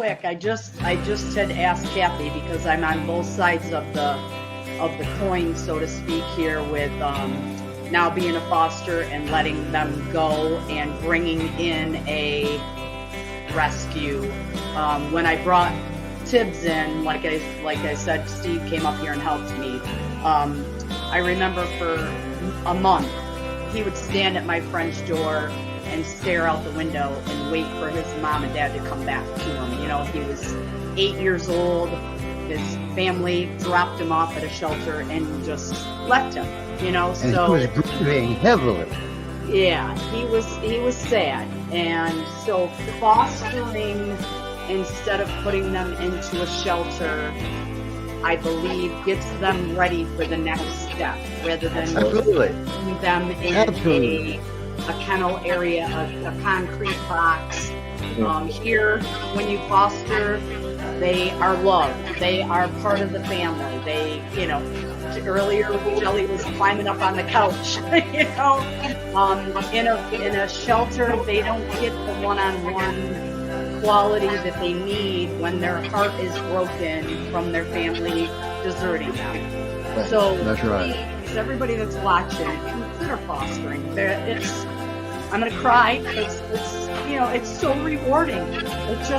quick, I just had asked Kathy, because I'm on both sides of the coin, so to speak, here with now being a foster and letting them go and bringing in a rescue. When I brought Tibbs in, like I said, Steve came up here and helped me. I remember for a month, he would stand at my friend's door and stare out the window and wait for his mom and dad to come back to him. You know, he was 8 years old. His family dropped him off at a shelter and just left him, you know. And so he was grieving heavily. Yeah, he was sad. And so fostering, instead of putting them into a shelter, I believe gets them ready for the next step, rather than putting them in a kennel area, a concrete box. Here, when you foster, they are loved. They are part of the family. They, you know, earlier Jelly was climbing up on the couch, you know. In a shelter, they don't get the one-on-one quality that they need when their heart is broken from their family deserting them. Right. So that's right. Please, everybody that's watching, consider fostering. I'm gonna cry because it's so rewarding. It's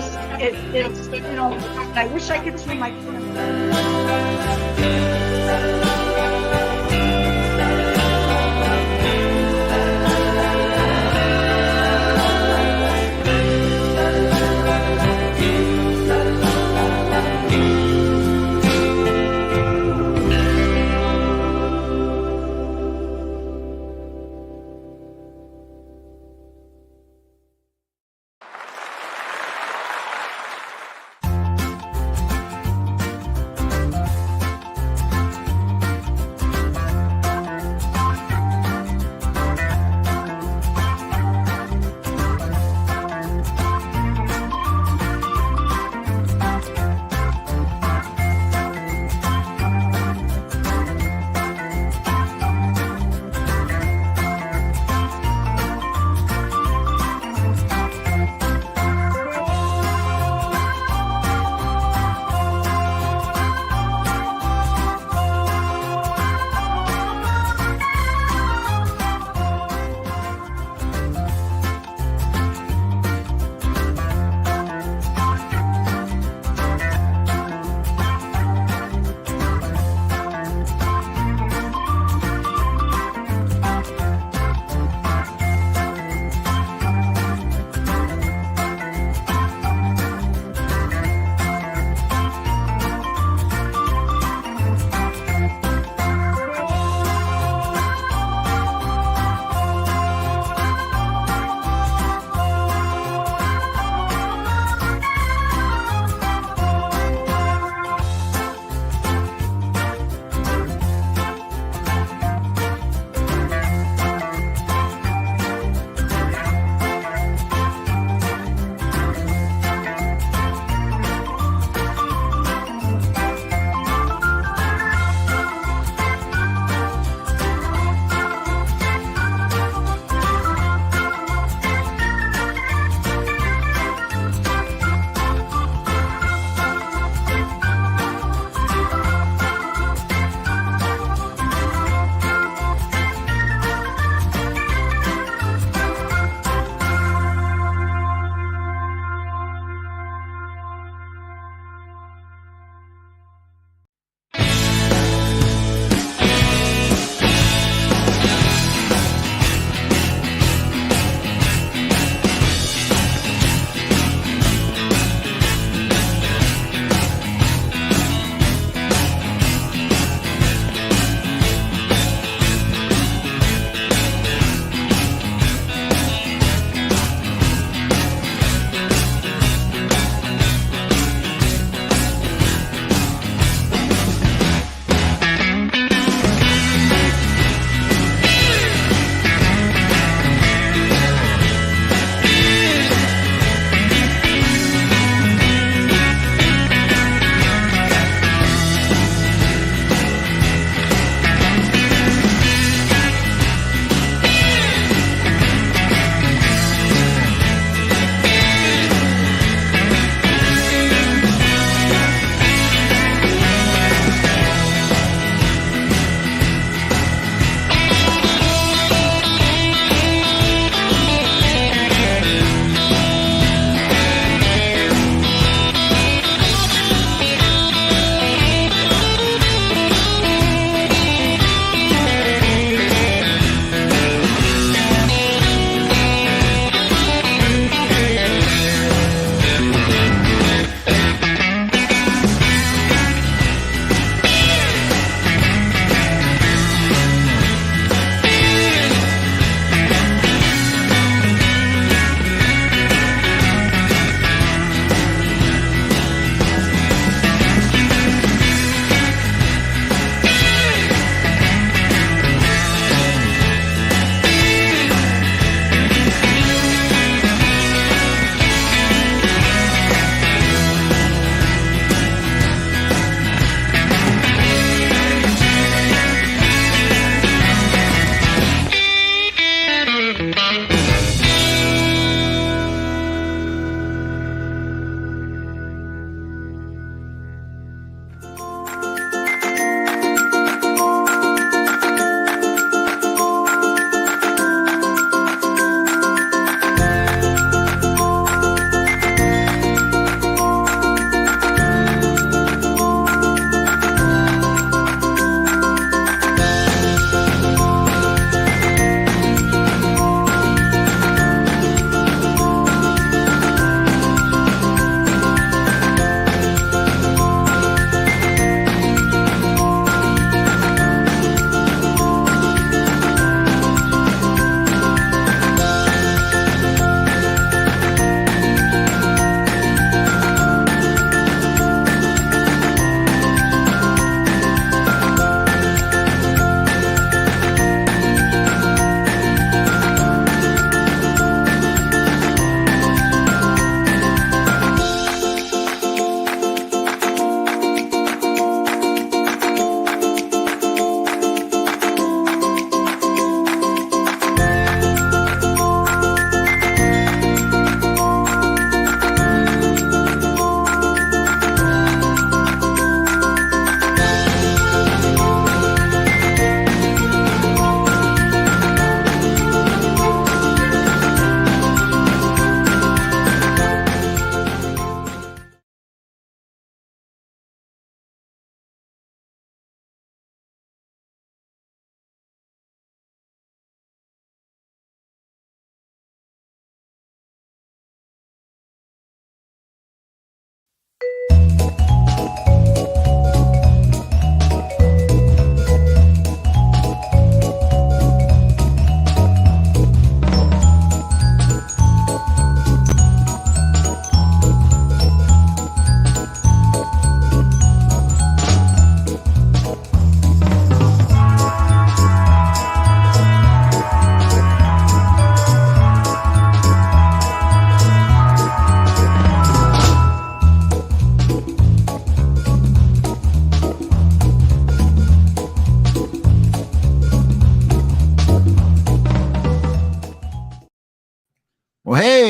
I wish I could see my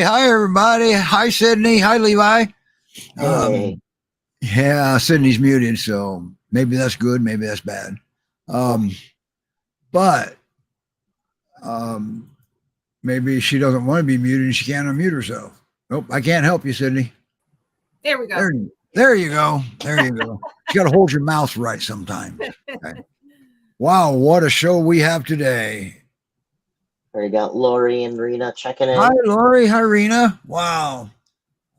Hi, everybody. Hi, Sydney. Hi, Levi. Hey. Yeah, Sydney's muted, so maybe that's good. Maybe that's bad. But maybe she doesn't want to be muted and she can't unmute herself. Nope, I can't help you, Sydney. There we go. There you go. There you go. You got to hold your mouth right sometimes. Okay. Wow, what a show we have today. We got Lori and Rena checking in. Hi, Lori. Hi, Rena. Wow.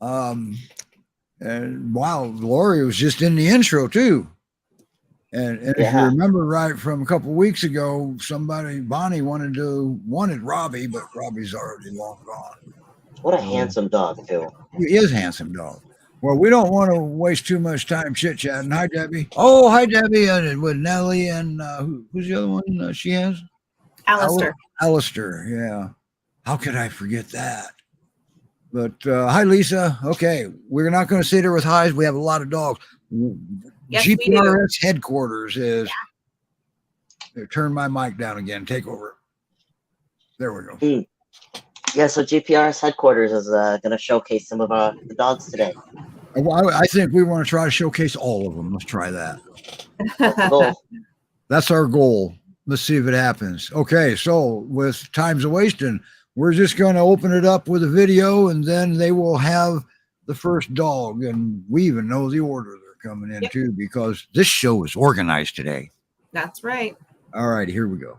And wow, Lori was just in the intro too. And if you remember right from a couple of weeks ago, Bonnie wanted Robbie, but Robbie's already long gone. What a handsome dog, too. He is a handsome dog. Well, we don't want to waste too much time chit-chatting. Hi, Debbie. Oh, hi, Debbie. With Nellie and who's the other one she has? Alistair. Alistair, yeah. How could I forget that? But hi, Lisa. Okay, we're not going to sit here with highs. We have a lot of dogs. Yes, GPRS Headquarters is. Turn my mic down again. Take over. There we go. Yeah, so GPRS Headquarters is going to showcase some of the dogs today. I think we want to try to showcase all of them. Let's try that. That's the goal. That's our goal. Let's see if it happens. Okay, so with time's wasting, we're just going to open it up with a video, and then they will have the first dog, and we even know the order they're coming in too, because this show is organized today. That's right. All right, here we go.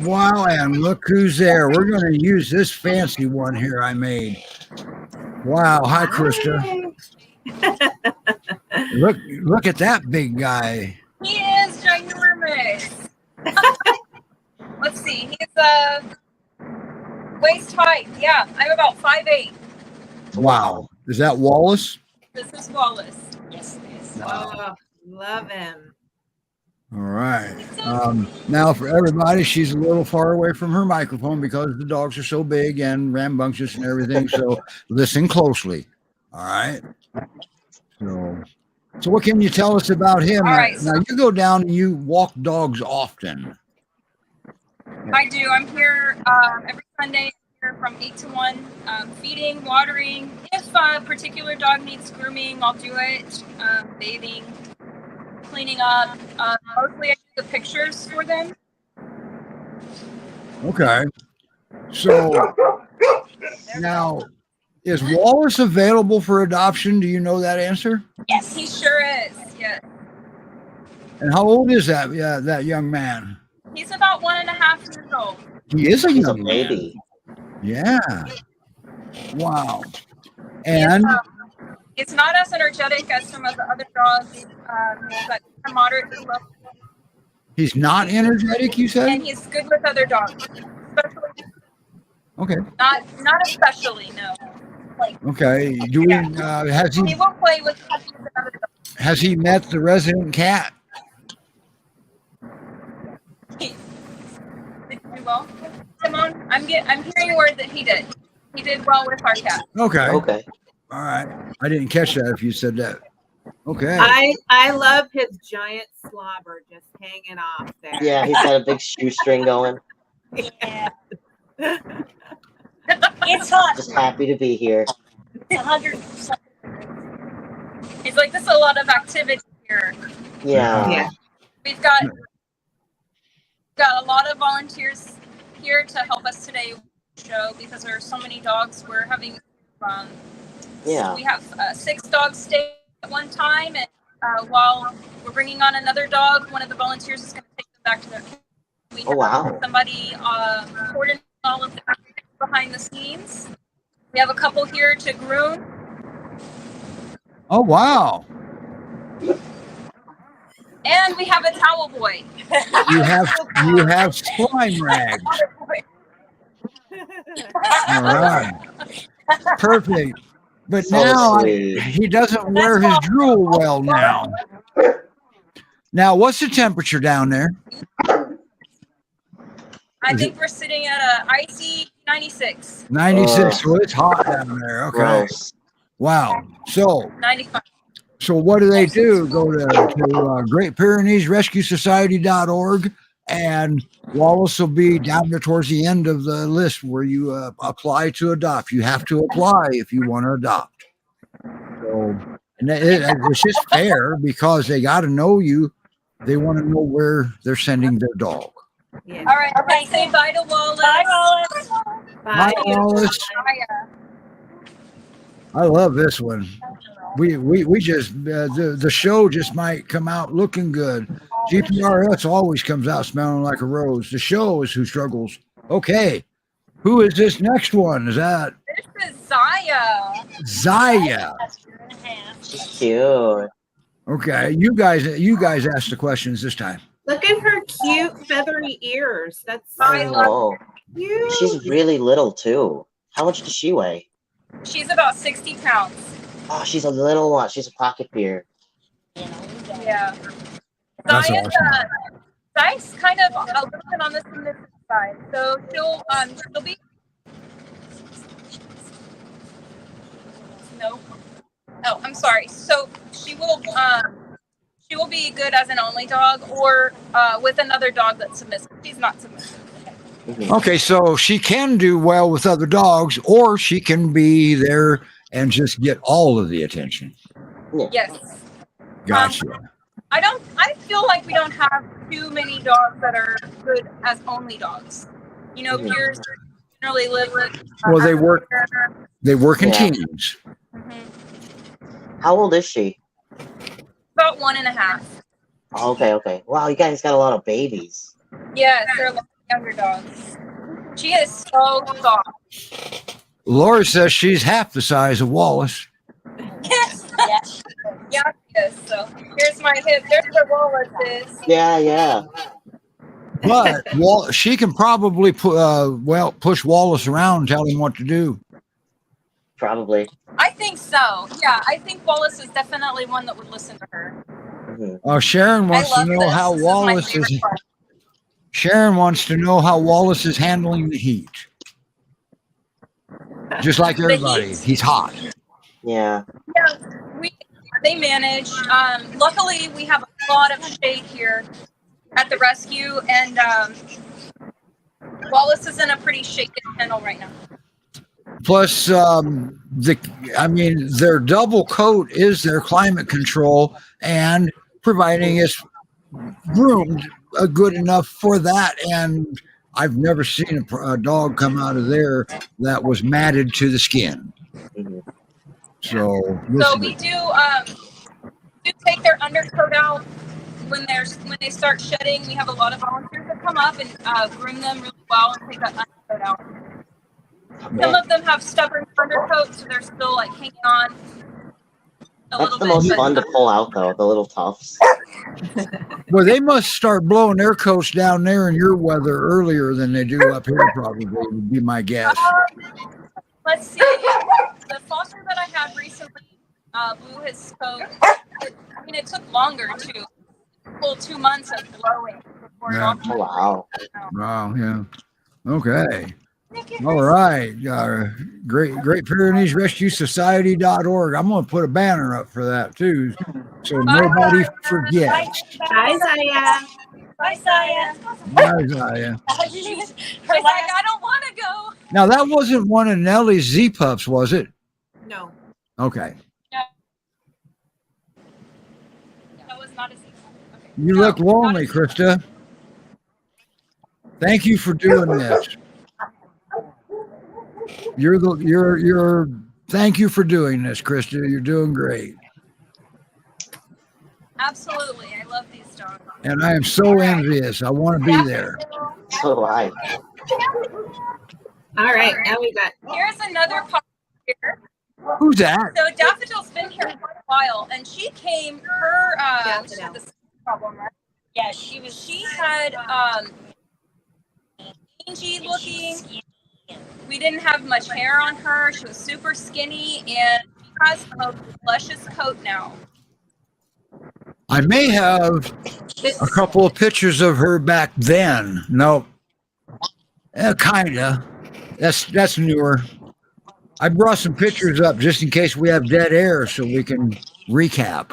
Wow, and look who's there. We're going to use this fancy one here I made. Wow. Hi, Krista. Look at that big guy. He is ginormous. Let's see. He's waist height. Yeah, I'm about 5'8". Wow. Is that Wallace? This is Wallace. Yes, it is. Oh, love him. All right. Now for everybody, she's a little far away from her microphone because the dogs are so big and rambunctious and everything. So listen closely. All right. So what can you tell us about him? All right, now you go down and you walk dogs often. I do. I'm here every Sunday here from 8 to 1, feeding, watering. If a particular dog needs grooming, I'll do it. Bathing, cleaning up. Mostly I do the pictures for them. Okay. So now Is Wallace available for adoption? Do you know that answer? Yes, he sure is. Yes. And how old is that? Yeah, that young man. He's about 1.5 years old. He is a He's a young man. baby. Yeah. Wow. And It's not as energetic as some of the other dogs, but moderate to low. he's not energetic, you said? And he's good with other dogs. Especially, Okay. not especially, no. Like, Okay. Do we has he he will play with puppies and other dogs. has he met the resident cat? Did he do well? Simone, I'm hearing word that he did. He did well with our cat. Okay. Okay. All right. I didn't catch that if you said that. Okay. I love his giant slobber just hanging off there. Yeah, he's got a big shoestring going. Yeah. It's hot. Just happy to be here. It's 100%. He's like, there's a lot of activity here. Yeah. Yeah. We've got a lot of volunteers here to help us today show because there are so many dogs. We're having Yeah. we have 6 dogs stay at one time, and while we're bringing on another dog, one of the volunteers is going to take them back to their camp. We Oh, have wow. somebody coordinating all of that behind the scenes. We have a couple here to groom. Oh wow. And we have a towel boy. You have slime rags. All right. Perfect. But So now sweet. he doesn't wear his drool well now. Now, what's the temperature down there? I think we're sitting at a icy 96, 96. So it's hot down there. Okay. Gross. Wow. So 95. what do they do? Go to Great Pyrenees Rescue Society.org, and Wallace will be down there towards the end of the list where you apply to adopt. You have to apply if you want to adopt. So, and it's just fair because they got to know you. They want to know where they're sending their dog. Yeah. All right, okay, say bye to Wallace. Bye, Wallace. Bye, Wallace. Bye. I love this one. We just the show just might come out looking good. GPRS always comes out smelling like a rose. The show is who struggles. Okay, who is this next one? Is that This is Zaya. Zaya? That's 2.5. She's cute. Okay, you guys asked the questions this time. Look at her cute feathery ears. That's I so love Oh, cute. she's really little too. How much does she weigh? She's about 60 pounds. Oh, she's a little one. She's a pocket beer. Yeah. That's Zaya's, awesome. Zaya's kind of a little bit on the submissive side. So she'll be. No. Oh, I'm sorry. So she will be good as an only dog or with another dog that's submissive. She's not submissive. Mhm. Okay, so she can do well with other dogs, or she can be there and just get all of the attention. Yes. Gotcha. I feel like we don't have too many dogs that are good as only dogs. You know, Mhm. peers generally live with. Well, they work in Yeah. teams. Mhm. How old is she? About 1.5. Oh, okay. Wow, you guys got a lot of babies. Yes, they're a lot of younger dogs. She is so soft. Laura says she's half the size of Wallace. Yes. Yeah, she is. So here's my hip. There's where Wallace is. Yeah. But she can probably push Wallace around and tell him what to do. Probably. I think so. Yeah, I think Wallace is definitely one that would listen to her. Mhm. Sharon wants I to love know this. how This is my Wallace favorite is. part. Sharon wants to know how Wallace is handling the heat. Just like everybody, heat? he's hot. Yeah. Yeah, they manage. Luckily, we have a lot of shade here at the rescue, and Wallace is in a pretty shaded kennel right now. Plus, their double coat is their climate control and providing us groomed good enough for that. And I've never seen a dog come out of there that was matted to the skin. Mhm. So, So we do take their undercoat out when they start shedding. We have a lot of volunteers that come up and groom them really well and take that undercoat out. Some of them have stubborn undercoats, so they're still like hanging on a That's little the bit. most but- fun to pull out, though, the little tufts. well, they must start blowing their coats down there in your weather earlier than they do up here, probably, would be my guess. Let's see. The foster that I had recently blew his coat. I mean, it took longer too. Full 2 months of blowing before it Yeah. all. Oh, wow. Wow, yeah. Okay. All right. Great Pyrenees Rescue Society.org. I'm going to put a banner up for that too, so nobody forgets. Hi, Zaya. Bye, Saya. Bye, Zaya. She's like, I don't want to go. Now, that wasn't one of Nellie's Z-Pups, was it? No. Okay. That was not a secret. Okay. You No, look lonely, not a- Krista. Thank you for doing this. Thank you for doing this, Krista. You're doing great. Absolutely. I love these dogs. And I am so envious. I want to be there. So do I. All right, now we got. Here's another pup here. Who's that? So Daffodil's been here for a while, and she came. Her she had this problem, right? Yeah, she was. She had mangy looking. We didn't have much hair on her. She was super skinny, and she has the most luscious coat now. I may have a couple of pictures of her back then. No, kinda. That's newer. I brought some pictures up just in case we have dead air, so we can recap.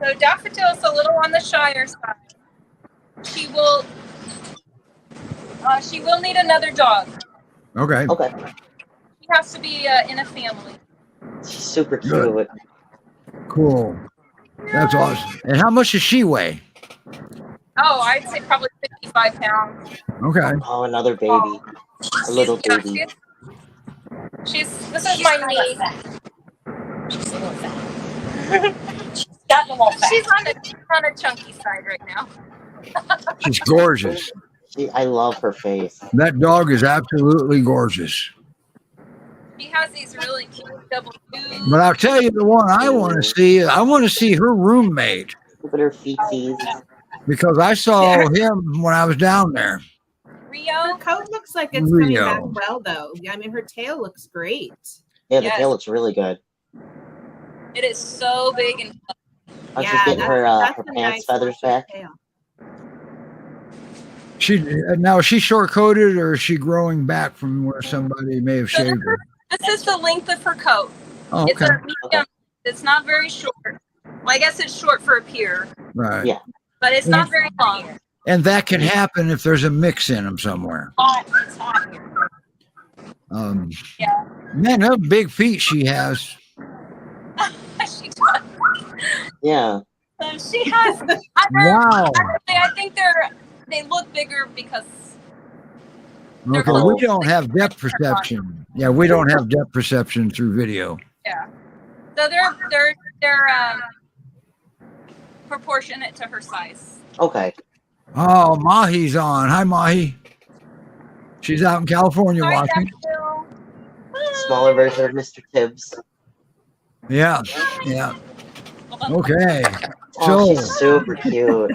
So Daffodil's a little on the shyer side. She will need another dog. Okay. Okay. She has to be in a family. She's super Good. cute. Cool. That's awesome. And how much does she weigh? Oh, I'd say probably 55 pounds. Okay. Oh, another baby. A little Yeah, baby. This is my knee. She's a little fat. She's gotten a little fat. She's on a chunky side right now. She's gorgeous. I love her face. That dog is absolutely gorgeous. She has these really cute double U's. But I'll tell you the one I want to see. I want to see her roommate Look at her feetsies. because I saw him when I was down there. Her Rio. coat looks like it's coming Rio. back well, though. I mean, her tail looks great. Yeah, the Yes. tail looks really good. It is so big and I was just getting her that's her a pants nice feathers luscious back. tail. Is she short coated or is she growing back from where somebody may have shaved her? this is the length of her coat. Oh, It's okay. a medium. It's not very short. Well, I guess it's short for a peer, Right. Yeah. but it's not very long. And that can happen if there's a mix in them somewhere. Hot. It's hot here. Yeah. Man, how big feet she has. She does. Yeah. So she has. Wow. I think they look bigger because they're Okay, close. we don't have depth perception. Yeah, we don't have depth perception through video. so they're proportionate to her size. Okay. Oh, Mahi's on. Hi, Mahi. She's out in California Sorry, watching. Daffodil. Smaller version of Mr. Tibbs. Yeah, yeah. Okay. Oh, So, she's super cute.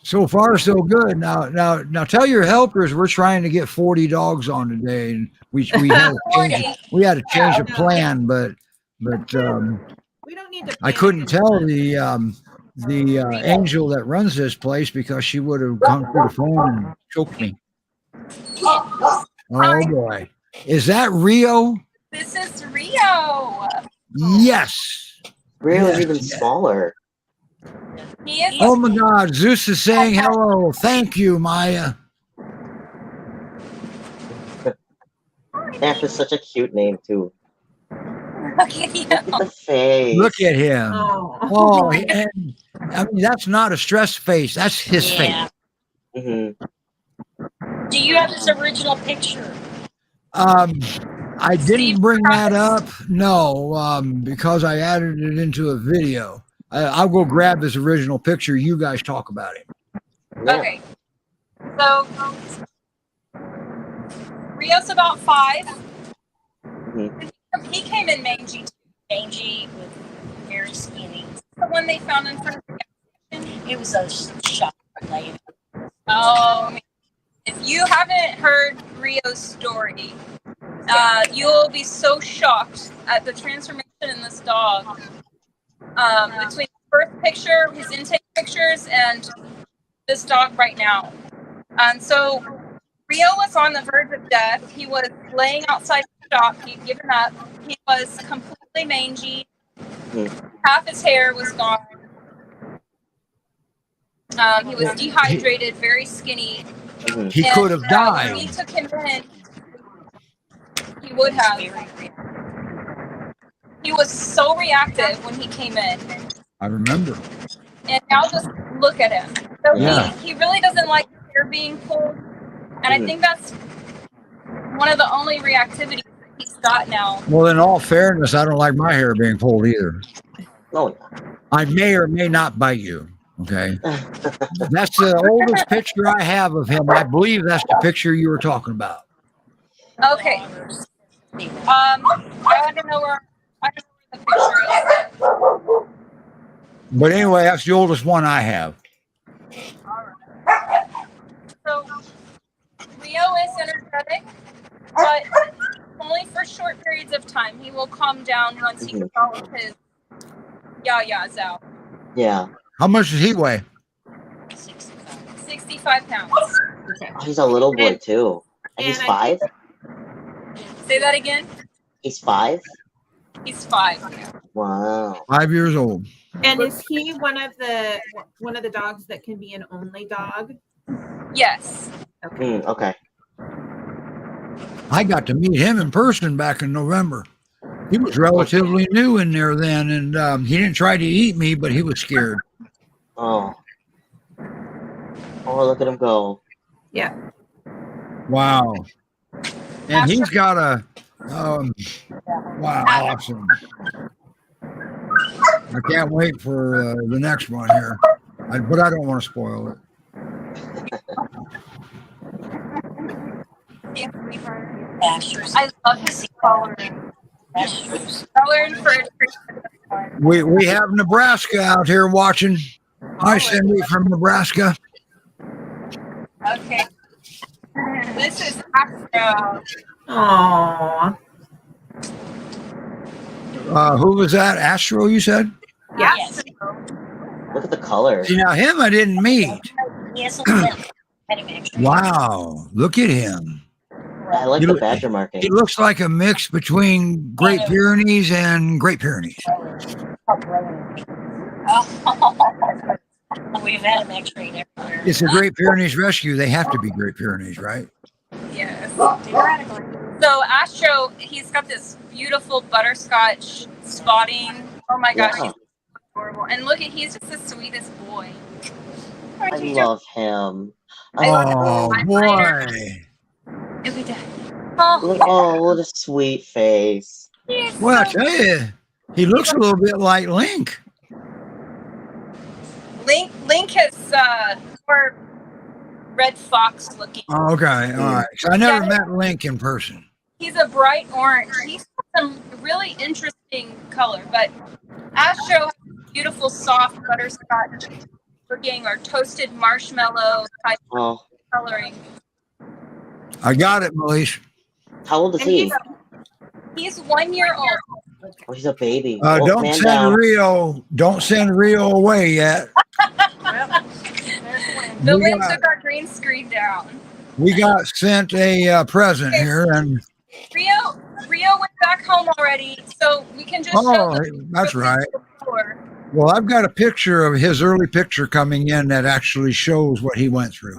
so far so good. Now, tell your helpers we're trying to get 40 dogs on today, and we had to change the plan, but We don't need to. I plan couldn't it. tell the angel that runs this place because she would have come through the phone and choked me. Oh boy, is that Rio? This is Rio. Yes. Rio's Yes, even yes. smaller. He is. Oh my God, Zeus is saying hello. Thank you, Maya. Daff is such a cute name too. Look at you. Look at the face. Look at him. Oh. Oh, and, I mean that's not a stress face. That's his Yeah. hmm Do you have his original picture? I didn't bring that up. No, because I added it into a video. I'll go grab this original picture. You guys talk about it. Yeah. Okay. So Rio's about 5. Mhm. He came in mangy. Mangy with very skinny. The one they found in front of the gas station. It was a shock lady. Oh, if you haven't heard Rio's story, you'll be so shocked at the transformation in this dog. Between the first picture, his intake pictures, and this dog right now. So Rio was on the verge of death. He was laying outside the shop. He'd given up. He was completely mangy. Half his hair was gone. He was dehydrated, very skinny. He could have When died. we took him in, he would have. He was so reactive when he came in. I remember. And now just look at him. So Yeah. he really doesn't like his hair being pulled. And I think that's one of the only reactivities that he's got now. Well, in all fairness, I don't like my hair being pulled either. Oh, I may or may not bite you. Okay. That's the oldest picture I have of him. I believe that's the picture you were talking about. Okay. I don't know where the picture is. But anyway, that's the oldest one I have. So Rio is energetic, but only for short periods of time. He will calm down once he gets all of his yayas out. yeah. How much does he weigh? 65 pounds. Okay. Oh, he's a little boy too. And he's And I 5? Say that again? He's 5? He's 5. Wow. 5 years old. And is he one of the dogs that can be an only dog? Yes. Okay. Okay. I got to meet him in person back in November. He was relatively new in there then, and he didn't try to eat me, but he was scared. Oh. Oh, look at him go. Yeah. Wow. And he's got a, wow, awesome. I can't wait for the next one here, but I don't want to spoil it. Ashers. I love his coloring. Ashers. Coloring for We have Nebraska out here watching. Hi, Cindy from Nebraska. Okay. This is Astro. Aww. Who was that? Astro, you said? Yeah. Yes. Look at the color. See, now him I didn't meet. Yes, a Wow, look at him. I like He the look- badger marking. He looks like a mix between Great Pyrenees and Great Pyrenees. We've had him x-rayed everywhere. It's a Great Pyrenees rescue. They have to be Great Pyrenees, right? Yes. So Astro, he's got this beautiful butterscotch spotting. Oh my gosh, Yeah. he's adorable. And look at, he's just the sweetest boy. I love him. Oh, boy. Look at that. Oh, Oh, what a sweet face. he's Well, I so- tell you, he looks a little bit like Link. Link is more red fox looking. Oh, okay, all right. So I never met Link in person. He's a bright orange. He's got some really interesting color, but Astro has beautiful soft butterscotch looking or toasted marshmallow type Oh, coloring. I got it, Melise. how old is And he? he's 1 year old. Oh, he's a baby. Oh, Don't man send down. Rio. Don't send Rio away yet. The We wind got- took our green screen down. We got sent a present here, and Rio went back home already, so we can just show oh, the that's right. before. Well, I've got a picture of his early picture coming in that actually shows what he went through.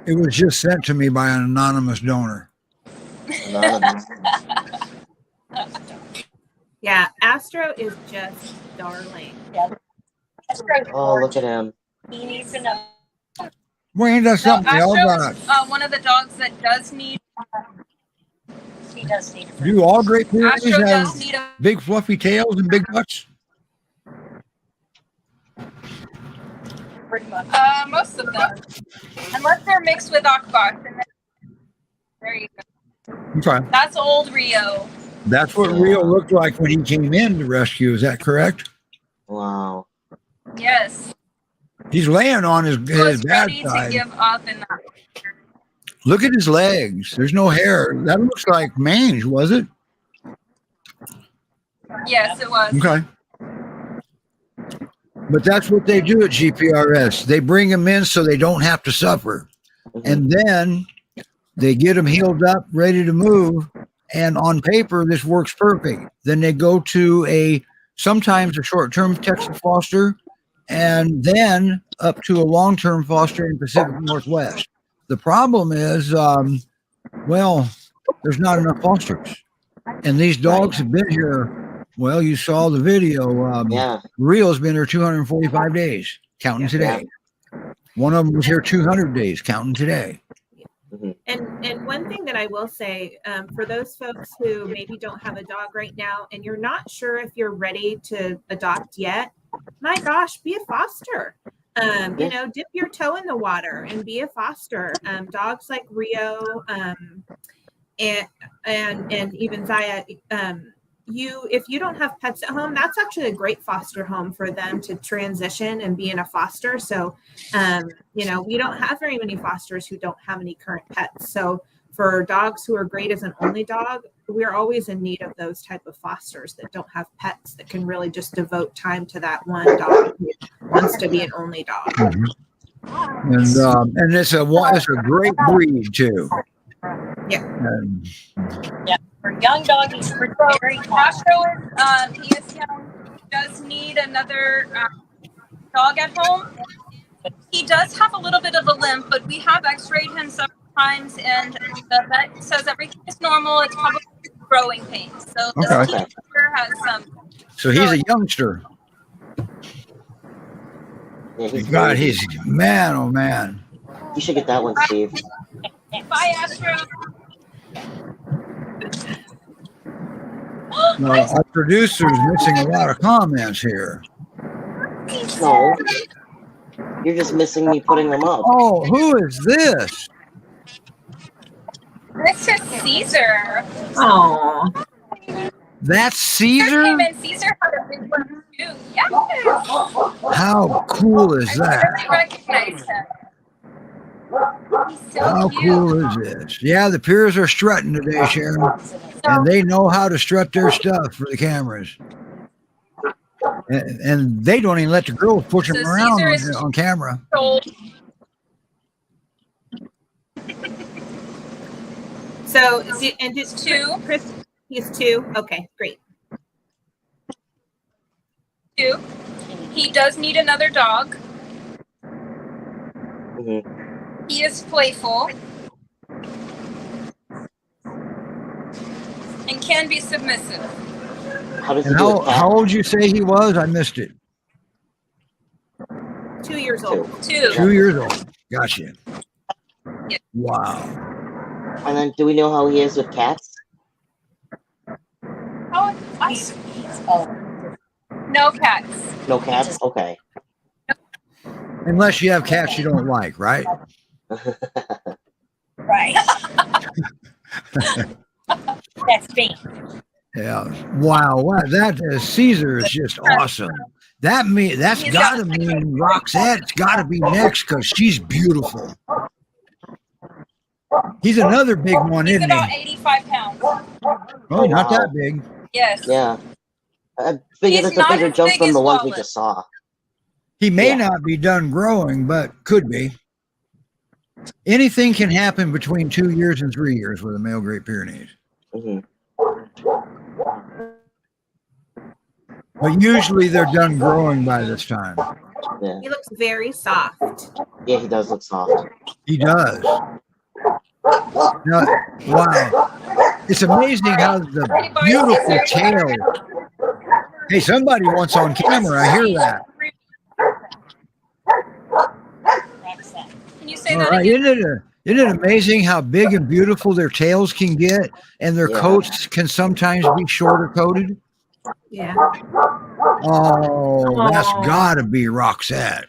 It was just sent to me by an anonymous donor. Anonymous. Yeah. Astro is just darling. Oh, look at him. He needs to know. Well, ain't that So something? They all Astro got is one of the dogs that does need He does need a friend. Do all Great Pyrenees Astro have does need a big fluffy tails and big butts? Pretty much. most of them, unless they're mixed with Akbach. And then, there you go. Okay. That's old Rio. That's what Rio looked like when he came in to rescue. Is that correct? Wow. Yes. He's laying on his He was bad ready to side. give up in that. Look at his legs. There's no hair. That looks like mange, was it? Yes, it was. Okay. But that's what they do at GPRS. They bring them in so they don't have to suffer. And then they get them healed up, ready to move. And on paper, this works perfect. Then they go to sometimes a short-term Texas foster, and then up to a long-term foster in Pacific Northwest. The problem is, well, there's not enough fosters. And these dogs have been here. Well, you saw the video. Yeah. Rio's been here 245 days, counting today. One of them was here 200 days, counting today. And one thing that I will say, for those folks who maybe don't have a dog right now and you're not sure if you're ready to adopt yet, my gosh, be a foster. You know, dip your toe in the water and be a foster. Dogs like Rio and even Zaya, if you don't have pets at home, that's actually a great foster home for them to transition and be in a foster. So, you know, we don't have very many fosters who don't have any current pets. So for dogs who are great as an only dog, we're always in need of those type of fosters that don't have pets, that can really just devote time to that one dog who wants to be an only dog. And it's a great breed too. Yeah. Yeah. For young doggies, we're very Astro, he is young. He does need another dog at home. He does have a little bit of a limp, but we have x-rayed him several times, and the vet says everything is normal. It's probably growing pains. So this teenager has some. So he's a youngster. Yeah, he's man, oh man. You should get that one, Steve. Bye, Astro. Our producer's missing a lot of comments here. No. You're just missing me putting them up. Oh, who is this? This is Caesar. Oh, That's Caesar Caesar? came in. Caesar had a big one too. Yes. How cool is I that? really recognize him. He's so How cute. cool is this? Yeah, the peers are strutting today, Sharon. And they know how to strut their stuff for the cameras. And they don't even let the girls push them So around Caesar is on camera. Sold. so and it's Two. Chris, he's 2. Okay, great. 2. He does need another dog. He is playful and can be submissive. How does he And do with how cats? old you say he was? I missed it. 2 years old. 2. 2 years old. Gotcha. Yeah. Wow. And then do we know how he is with cats? Oh, no cats. No cats? Okay. Unless you have cats you don't like, right? right. That's me. Yeah. Wow. That Caesar is just awesome. That's got to mean Roxette's got to be next because she's beautiful. He's another big one, He's isn't about he? 85 pounds. Oh, not that big. Yes. Yeah. I figured He's that's a not bigger as jump big from as the ones we Wallace. just saw. He may Yeah. not be done growing, but could be. Anything can happen between 2 years and 3 years with a male Great Pyrenees. But usually they're done growing by this time. Yeah. He looks very soft. Yeah, he does look soft. He does. Now, wow. It's amazing how the beautiful tail. Hey, somebody wants on camera. I hear that. Can you say All that right, again? Isn't it amazing how big and beautiful their tails can get, and their Yeah. coats can sometimes be shorter coated? Yeah. Oh, that's Aw. gotta be Roxette.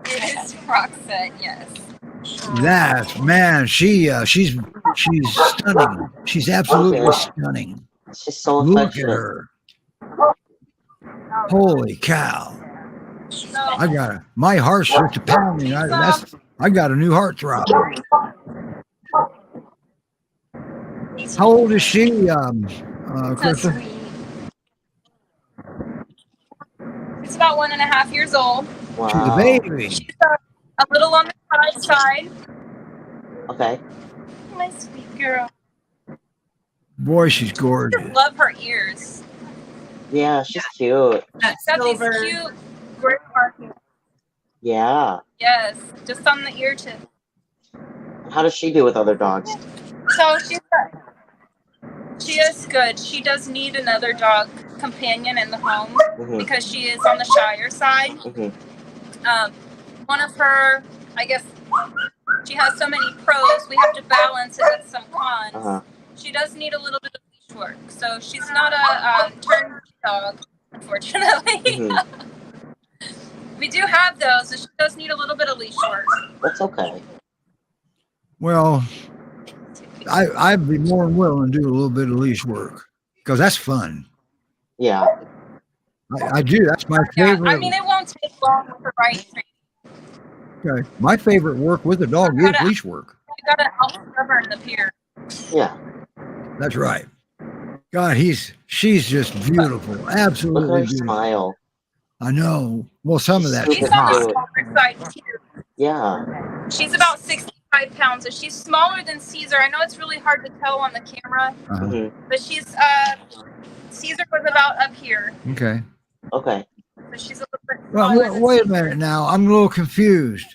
It is Roxette, yes. That's man, she's stunning. She's absolutely Okay. stunning. She's so Look at affectionate. her. Holy cow. So, I got it. My heart's just a pounding. I got a new heartthrob. How old is she, so Krista? sweet. She's about 1.5 years old. She's a Wow. baby. She's a little on the side. Okay. My sweet girl. Boy, she's I gorgeous. love her ears. Yeah, she's cute. That She's got these silver. cute gray markings. Yeah. Yes, just on the ear tip. How does she do with other dogs? So she is good. She does need another dog companion in the home Mm-hmm. because she is on the shyer side. Mm-hmm. One of her, I guess, she has so many pros. We have to balance it with some cons. Uh-huh. She does need a little bit of leash work, so she's not a turnkey dog, unfortunately. Mm-hmm. We do have those, so she does need a little bit of leash work. That's okay. Well, I'd be more than willing to do a little bit of leash work because that's fun. Yeah. I do. That's my Yeah, favorite. I mean, it won't take long with the right training. Okay. My favorite work with a dog is leash work. You gotta help her in the pier. Yeah. That's right. God, she's just beautiful. Look at Absolutely her beautiful. smile. I know. Well, some of that She's is on the hot. smaller side too. Yeah. She's about 65 pounds, so she's smaller than Caesar. I know it's really hard to tell on the camera, Uh-huh. Mm-hmm. but she's Caesar was about up here, Okay. Okay. so she's a little bit Well, smaller than wait a Caesar. minute now. I'm a little confused.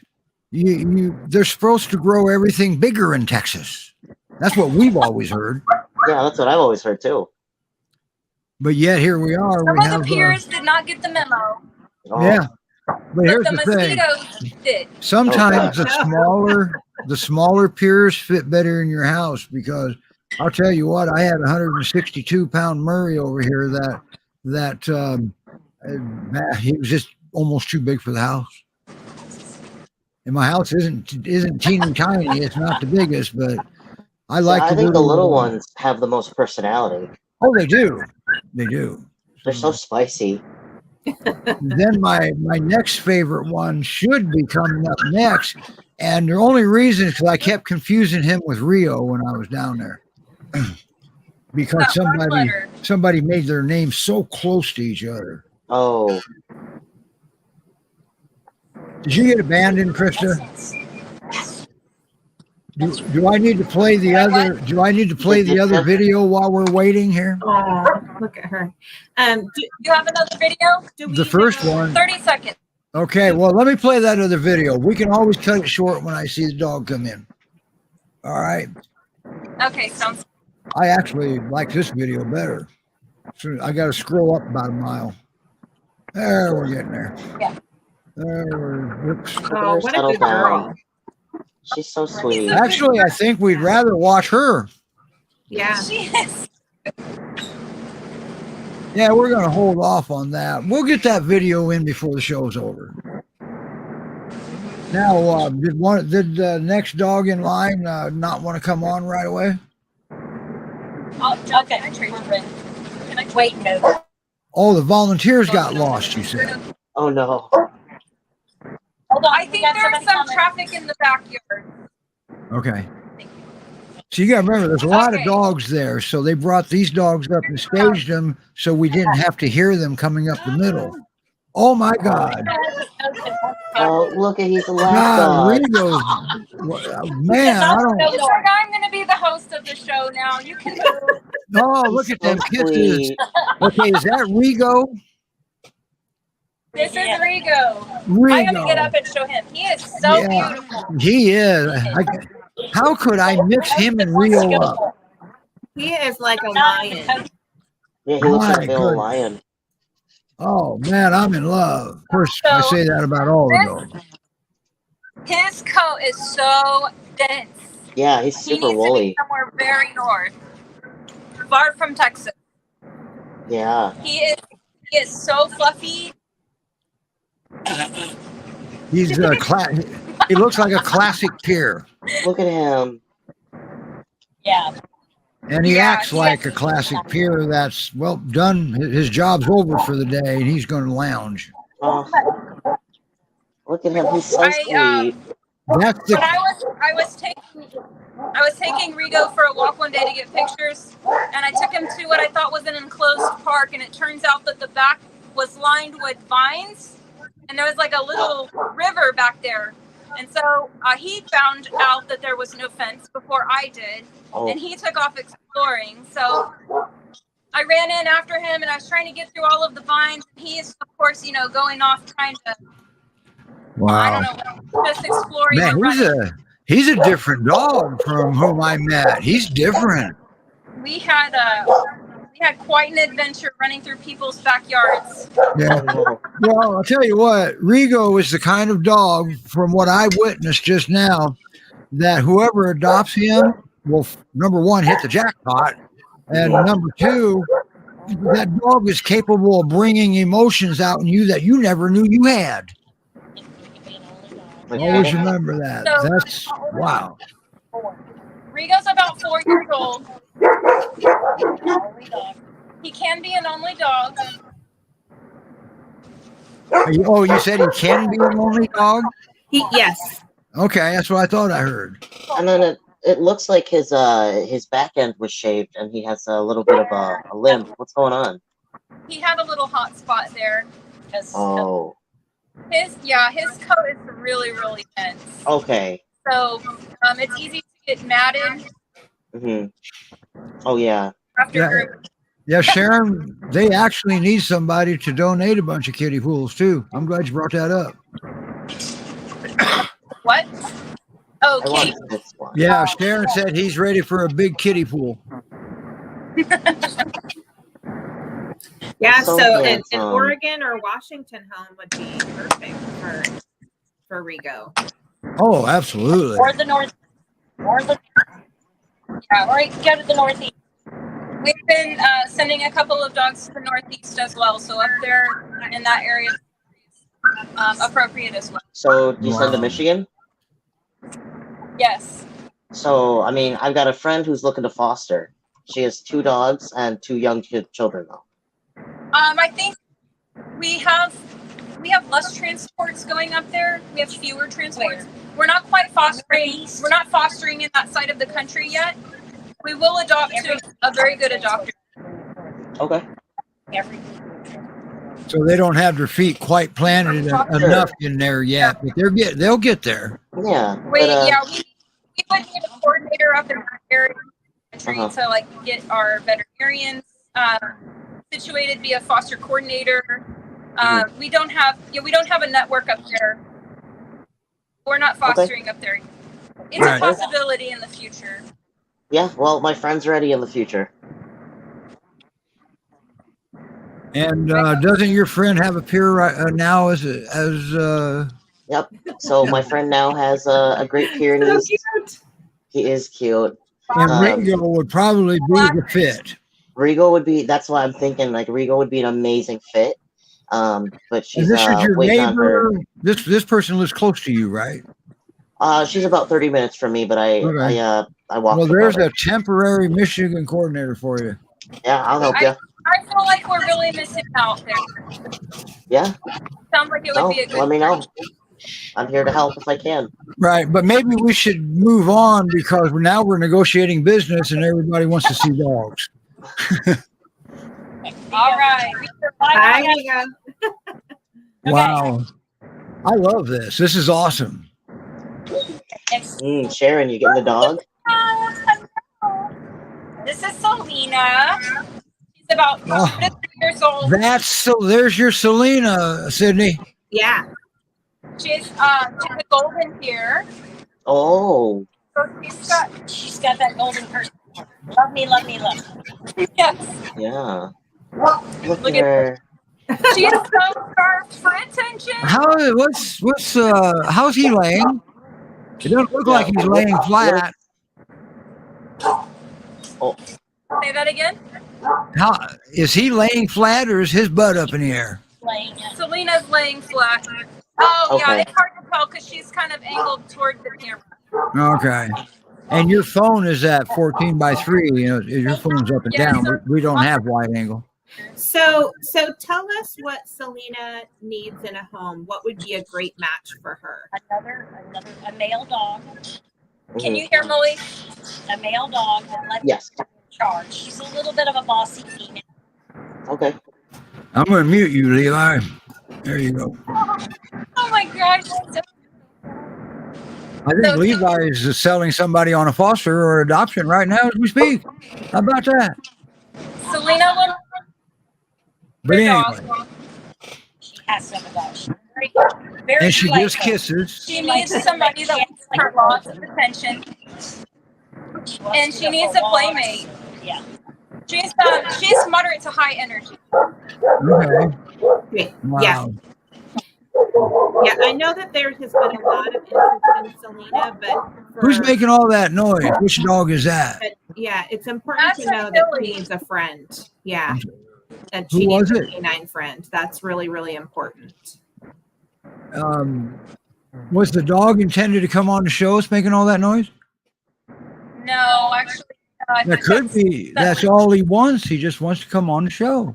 They're supposed to grow everything bigger in Texas. That's what we've always heard. Yeah, that's what I've always heard too. But yet here we are. Some We of have the peers did not get the memo, Oh. yeah. But but here's the the thing. mosquitoes did. Sometimes Okay. the smaller piers fit better in your house because I'll tell you what, I had a 162-pound Murray over here that he was just almost too big for the house. And my house isn't teeny tiny. It's not the biggest, but I like. I think the little ones have the most personality. Oh, they do. They do. They're so spicy. Then my next favorite one should be coming up next, and the only reason is because I kept confusing him with Rio when I was down there, because That one letter. somebody made their names so close to each other. Oh. Did you get abandoned, Krista? Do I need to play the other? Do I need to play the other video while we're waiting here? Oh, look at her. You have another video? The first one. 30 seconds. Okay, well, let me play that other video. We can always cut it short when I see the dog come in. All right. Okay, sounds I actually like this video better. So I got to scroll up about a mile. There, we're getting there. Yeah. Whoops. Look at Oh, her what a settle good down. girl. She's so sweet. Actually, I think we'd rather watch her. Yeah. she is. Yeah, we're going to hold off on that. We'll get that video in before the show's over. Now, did the next dog in line not want to come on right away? Okay. Can I trade you in? Can I Wait, no. Oh, the volunteers got lost, you said. Oh no. Hold on. I think there's some traffic in the backyard. Okay. So you got to remember, there's a lot of Okay. dogs there. So they brought these dogs up and staged them so we didn't have to hear them coming up the middle. Oh, my God. Oh, look at he's a lap God, dog. Rigo's, man, I don't. I'm going to be the host of the show now. You can go. Oh, look at them So kisses. sweet. Okay, is that Rigo? This is Rigo. I'm going to get up Rigo. and show him. He is so Yeah. beautiful. He is. How could I mix him and Rio up? He is like a lion. Yeah, he looks My like a little goodness. lion. Oh, man, I'm in love. Of course, I say that about all the dogs. His coat is so dense. Yeah, he's He super needs woolly. to be somewhere very north, far from Texas. Yeah. He is so fluffy. He's he looks like a classic peer, Look at him. Yeah. and he Yeah, acts like a classic peer that's well done. His job's over for the day, and he's going to lounge. Oh, look at him. He's so sweet. That's When the I was taking Rigo for a walk one day to get pictures, and I took him to what I thought was an enclosed park, and it turns out that the back was lined with vines, and there was like a little river back there. And so he found out that there was no fence before I did, and he took off exploring. So I ran in after him, and I was trying to get through all of the vines. And he is, of course, going off trying to, I don't know, just exploring. Man, and running. he's a different dog from whom I met. He's different. We had quite an adventure running through people's backyards. Yeah. Well, I'll tell you what, Rigo is the kind of dog, from what I witnessed just now, that whoever adopts him will, number one, hit the jackpot, and number two, that dog is capable of bringing emotions out in you that you never knew you had. Always remember that. So, That's wow. Rigo's about 4 years old. He can be an only dog. Oh, you said he can be an only dog? Yes. Okay, that's what I thought I heard. And then it looks like his back end was shaved, and he has a little bit of a limp. What's going on? He had a little hot spot there. Oh. His coat is really, really dense. Okay. So it's easy to get matted. Oh yeah. After Yeah, Sharon, they actually need somebody to donate a bunch of kiddie pools too. I'm glad you brought that up. What? Oh, I Kate. want this one. Yeah, Sharon said he's ready for a big kiddie pool. Yeah, So so an handsome. Oregon or Washington home would be perfect for Rigo. Oh, absolutely. Or the north. Or the. Yeah, or go to the northeast. We've been sending a couple of dogs to the northeast as well. So up there in that area is appropriate as well. So do you send to Michigan? Yes. So I mean, I've got a friend who's looking to foster. She has 2 dogs and 2 young children though. I think we have less transports going up there. We have fewer transports. We're not quite fostering. We're not fostering in that side of the country yet. We will adopt to a very good adopter. Okay. So they don't have their feet quite planted enough in there yet, but they'll get there. Yeah. We But, we would need a coordinator up in that area to like get our veterinarians situated, be a foster coordinator. We don't have a network up there. We're not fostering up there. It's Right. a possibility in the future. yeah. Well, my friend's ready in the future. And doesn't your friend have a peer right now as Yep. So my friend now has a Great Pyrenees. cute. He is cute. and Rigo would probably be the fit. Rigo would be. That's why I'm thinking. Like Rigo would be an amazing fit. But she's And this is your waiting on her. neighbor. This person lives close to you, right? She's about 30 minutes from me, but I walk. Well, with there's her. a temporary Michigan coordinator for you. Yeah, I'll help you. I feel like we're really missing out there. Yeah. Sounds like it would No, be a good. let me know. I'm here to help if I can. Right, but maybe we should move on because now we're negotiating business and everybody wants to see dogs. All right. Bye, Rigo. Wow. I love this. This is awesome. Sharon, you getting the dog? Hello. This is Celina. She's about 3 years old. There's your Celina, Sydney. Yeah. She's a golden here. Oh. So She's got that golden person. Love me, love me, love me. Yes. Yeah. Look Look at at her. She is so starved for attention. How's he laying? It doesn't look like he's laying flat. Oh, Say that again. How is he laying flat, or is his butt up in the air? Playing. Selena's laying flat. Oh, yeah, Okay. it's hard to tell because she's kind of angled toward the camera. Okay. And your phone is at 14 by 3. You know, your phone's up and Yeah, down. so- We don't have wide angle. So tell us what Celina needs in a home. What would be a great match for her? A male dog. Can you hear Molly? A male dog that lets yes. her in charge. She's a little bit of a bossy female. Okay. I'm going to mute you, Levi. There you go. Oh my gosh. I think Levi is selling somebody on a foster or adoption right now as we speak. How about that? Selena will But anyway, She has some of those. She's very and she gives playful. kisses. She needs somebody that wants her lots of attention, She wants and to she go needs for a walk. playmate. Yeah. She's moderate to high energy. Okay. Yeah. Wow. Yeah, I know that there has been a lot of interest in Celina, but Who's making all that noise? Which dog is that? But yeah, it's important That's to know a that Billy. she needs a friend. Yeah. And Who she needs was a it? canine friend. That's really, really important. Was the dog intended to come on the show? It's making all that noise? No, actually, I That think could be. That's all he wants. He just wants to come on the show.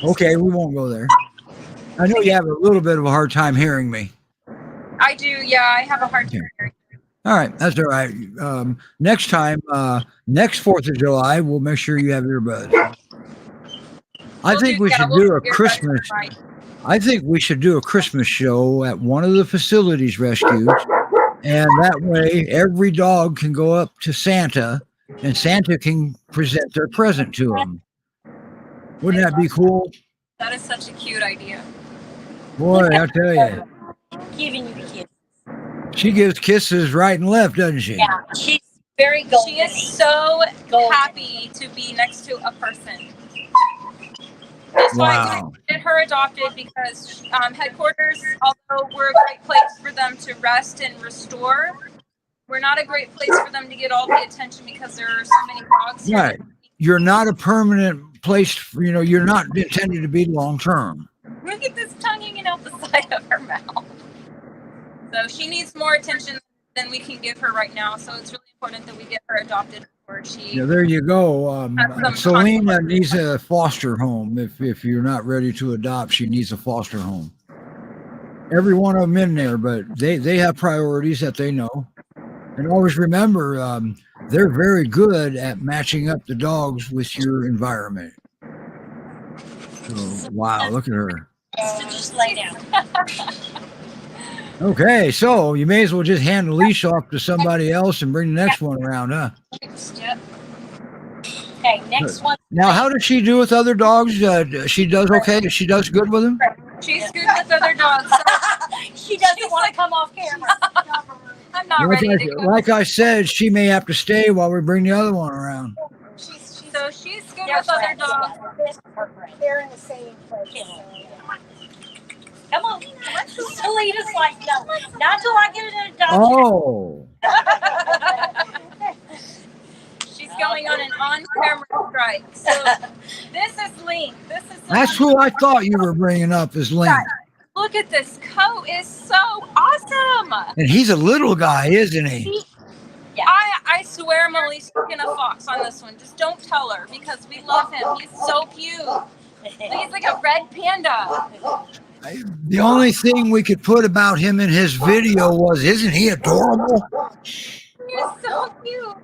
Okay, we won't go there. I know you have a little bit of a hard time hearing me. I do. Yeah, I have a hard time hearing. All right, that's all right. Next time, next 4th of July, we'll make sure you have earbuds. I think we should do a Christmas. Right. I think we should do a Christmas show at one of the facilities rescues, and that way every dog can go up to Santa, and Santa can present their present to them. Wouldn't that be cool? That is such a cute idea. Boy, I tell you, Giving you a kiss. she gives kisses right and left, doesn't she? Yeah. She's very golden. She is so Golden. happy to be next to a person. That's why Wow. we get her adopted, because headquarters, although we're a great place for them to rest and restore, we're not a great place for them to get all the attention because there are so many dogs here. Right. You're not a permanent place. You're not intended to be long term. Look at this tongue hanging out the side of her mouth. So she needs more attention than we can give her right now. So it's really important that we get her adopted before she. Yeah, there you go. That's Celina needs a foster home. If you're not ready to adopt, she needs a foster home. Every one of them in there, but they have priorities that they know. And always remember, they're very good at matching up the dogs with your environment. So, wow, look at her. To just lay down. Okay, so you may as well just hand the leash off to somebody else and bring the next one around, huh? Yep. Okay, next one. Now, how does she do with other dogs? She does okay? She does good with them? She's good with other dogs. So She doesn't want to come off camera. I'm not ready to go. Like I said, she may have to stay while we bring the other one around. So she's good with other dogs. They're in the same place. Come on. Selena's like, no, not till I get an adoption. Oh, She's going on an on-camera strike. So this is Link. This is that's who I thought you were bringing up as Link. Look at this coat. It's so awesome. And he's a little guy, isn't he? Yeah. I swear Molly's sticking a fox on this one. Just don't tell her, because we love him. He's so cute. He's like a red panda. The only thing we could put about him in his video was, isn't he adorable? He's so cute.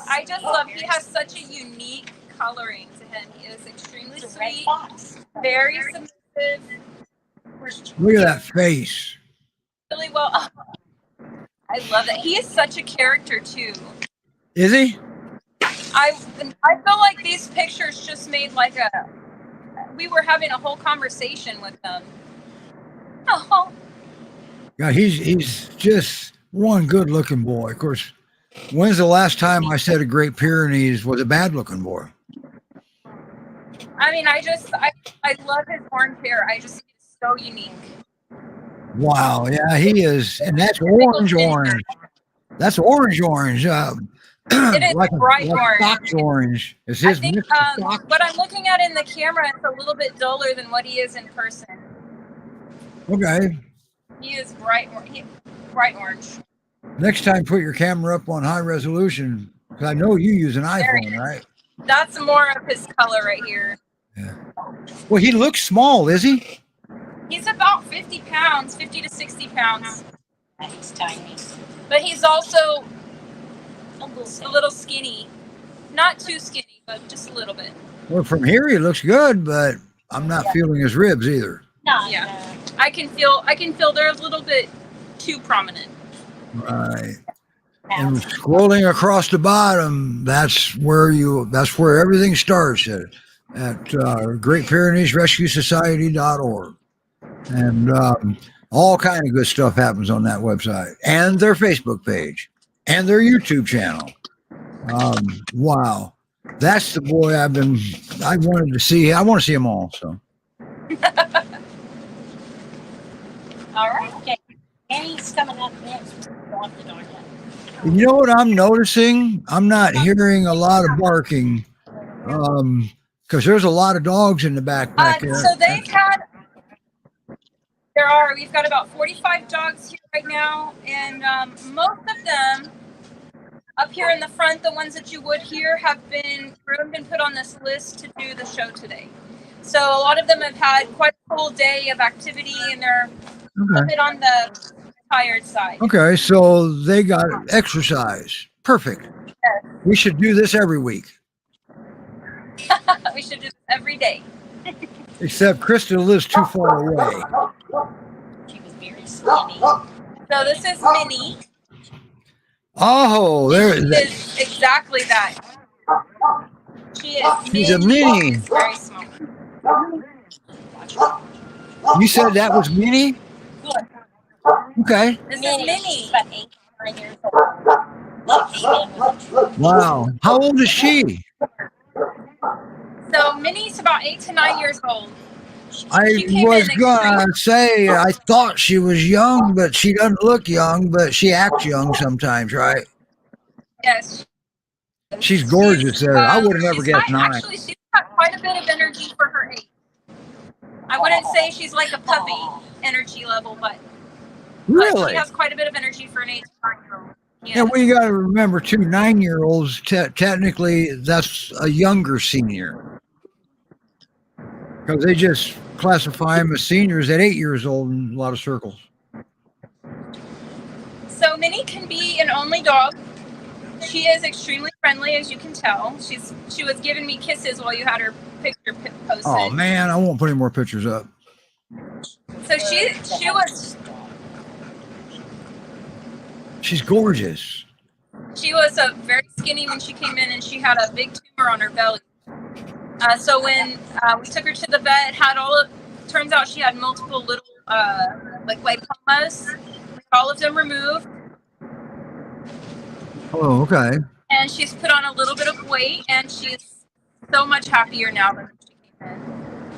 I just love, he has such a unique coloring to him. He is extremely It's a red sweet, fox. very submissive, Look at that face. really well. I love it. He is such a character too. Is he? I feel like these pictures just made like we were having a whole conversation with them. Oh, Yeah, he's just one good looking boy. Of course, when's the last time I said a Great Pyrenees was a bad looking boy? I mean, I love his orange hair. I just think it's so unique. Wow. Yeah, he is. And that's orange. That's orange. It is like bright orange. Fox orange. Is I his think Mr. Fox? what I'm looking at in the camera is a little bit duller than what he is in person. Okay. He is bright orange. Next time, put your camera up on high resolution. Because I know you use an iPhone, right? That's more of his color right here. Yeah. Well, he looks small, is he? He's about 50 pounds, 50 to 60 pounds. He's tiny. But he's also a little skinny. Not too skinny, but just a little bit. Well, from here he looks good, but I'm not feeling his ribs either. No, Yeah. I can feel they're a little bit too prominent. Right. And scrolling across the bottom, that's where everything starts at Great Pyrenees Rescue Society.org. And all kind of good stuff happens on that website and their Facebook page and their YouTube channel. Wow. That's the boy I wanted to see. I want to see them all. So. All right. Okay. Annie's coming up next. Go the door. You know what I'm noticing? I'm not hearing a lot of barking because there's a lot of dogs in the backpack. So we've got about 45 dogs here right now, and most of them up here in the front, the ones that you would hear, have been groomed and put on this list to do the show today. So a lot of them have had quite a full day of activity, and they're a bit on the tired side. Okay, so they got exercise. Perfect. Yes. We should do this every week. We should do this every day. Except Krista lives too far away. She was very skinny. So this is Minnie. Oh, there She is exactly that. She is. She's a mini. She's very small. You said that was Minnie? Okay. This is Minnie. She's about 8 or 9 years old. She came in with Wow. How old is she? So Minnie's about 8 to 9 years old. I was gonna say I thought she was young, but she doesn't look young, but she acts young sometimes, right? Yes. She's gorgeous there. I would have never guessed 9. Actually, she's got quite a bit of energy for her age. I wouldn't say she's like a puppy energy level, but Really? she has quite a bit of energy for an 8 to 9-year-old. Yeah, well, you got to remember, too, 9-year-olds, technically, that's a younger senior. Because they just classify them as seniors at 8 years old in a lot of circles. So Minnie can be an only dog. She is extremely friendly, as you can tell. She was giving me kisses while you had her picture posted. Oh, man, I won't put any more pictures up. So she was She's gorgeous. She was very skinny when she came in, and she had a big tumor on her belly. So when we took her to the vet, turns out she had multiple little like lipomas. We got all of them removed. Oh, okay. And she's put on a little bit of weight, and she's so much happier now than when she came in.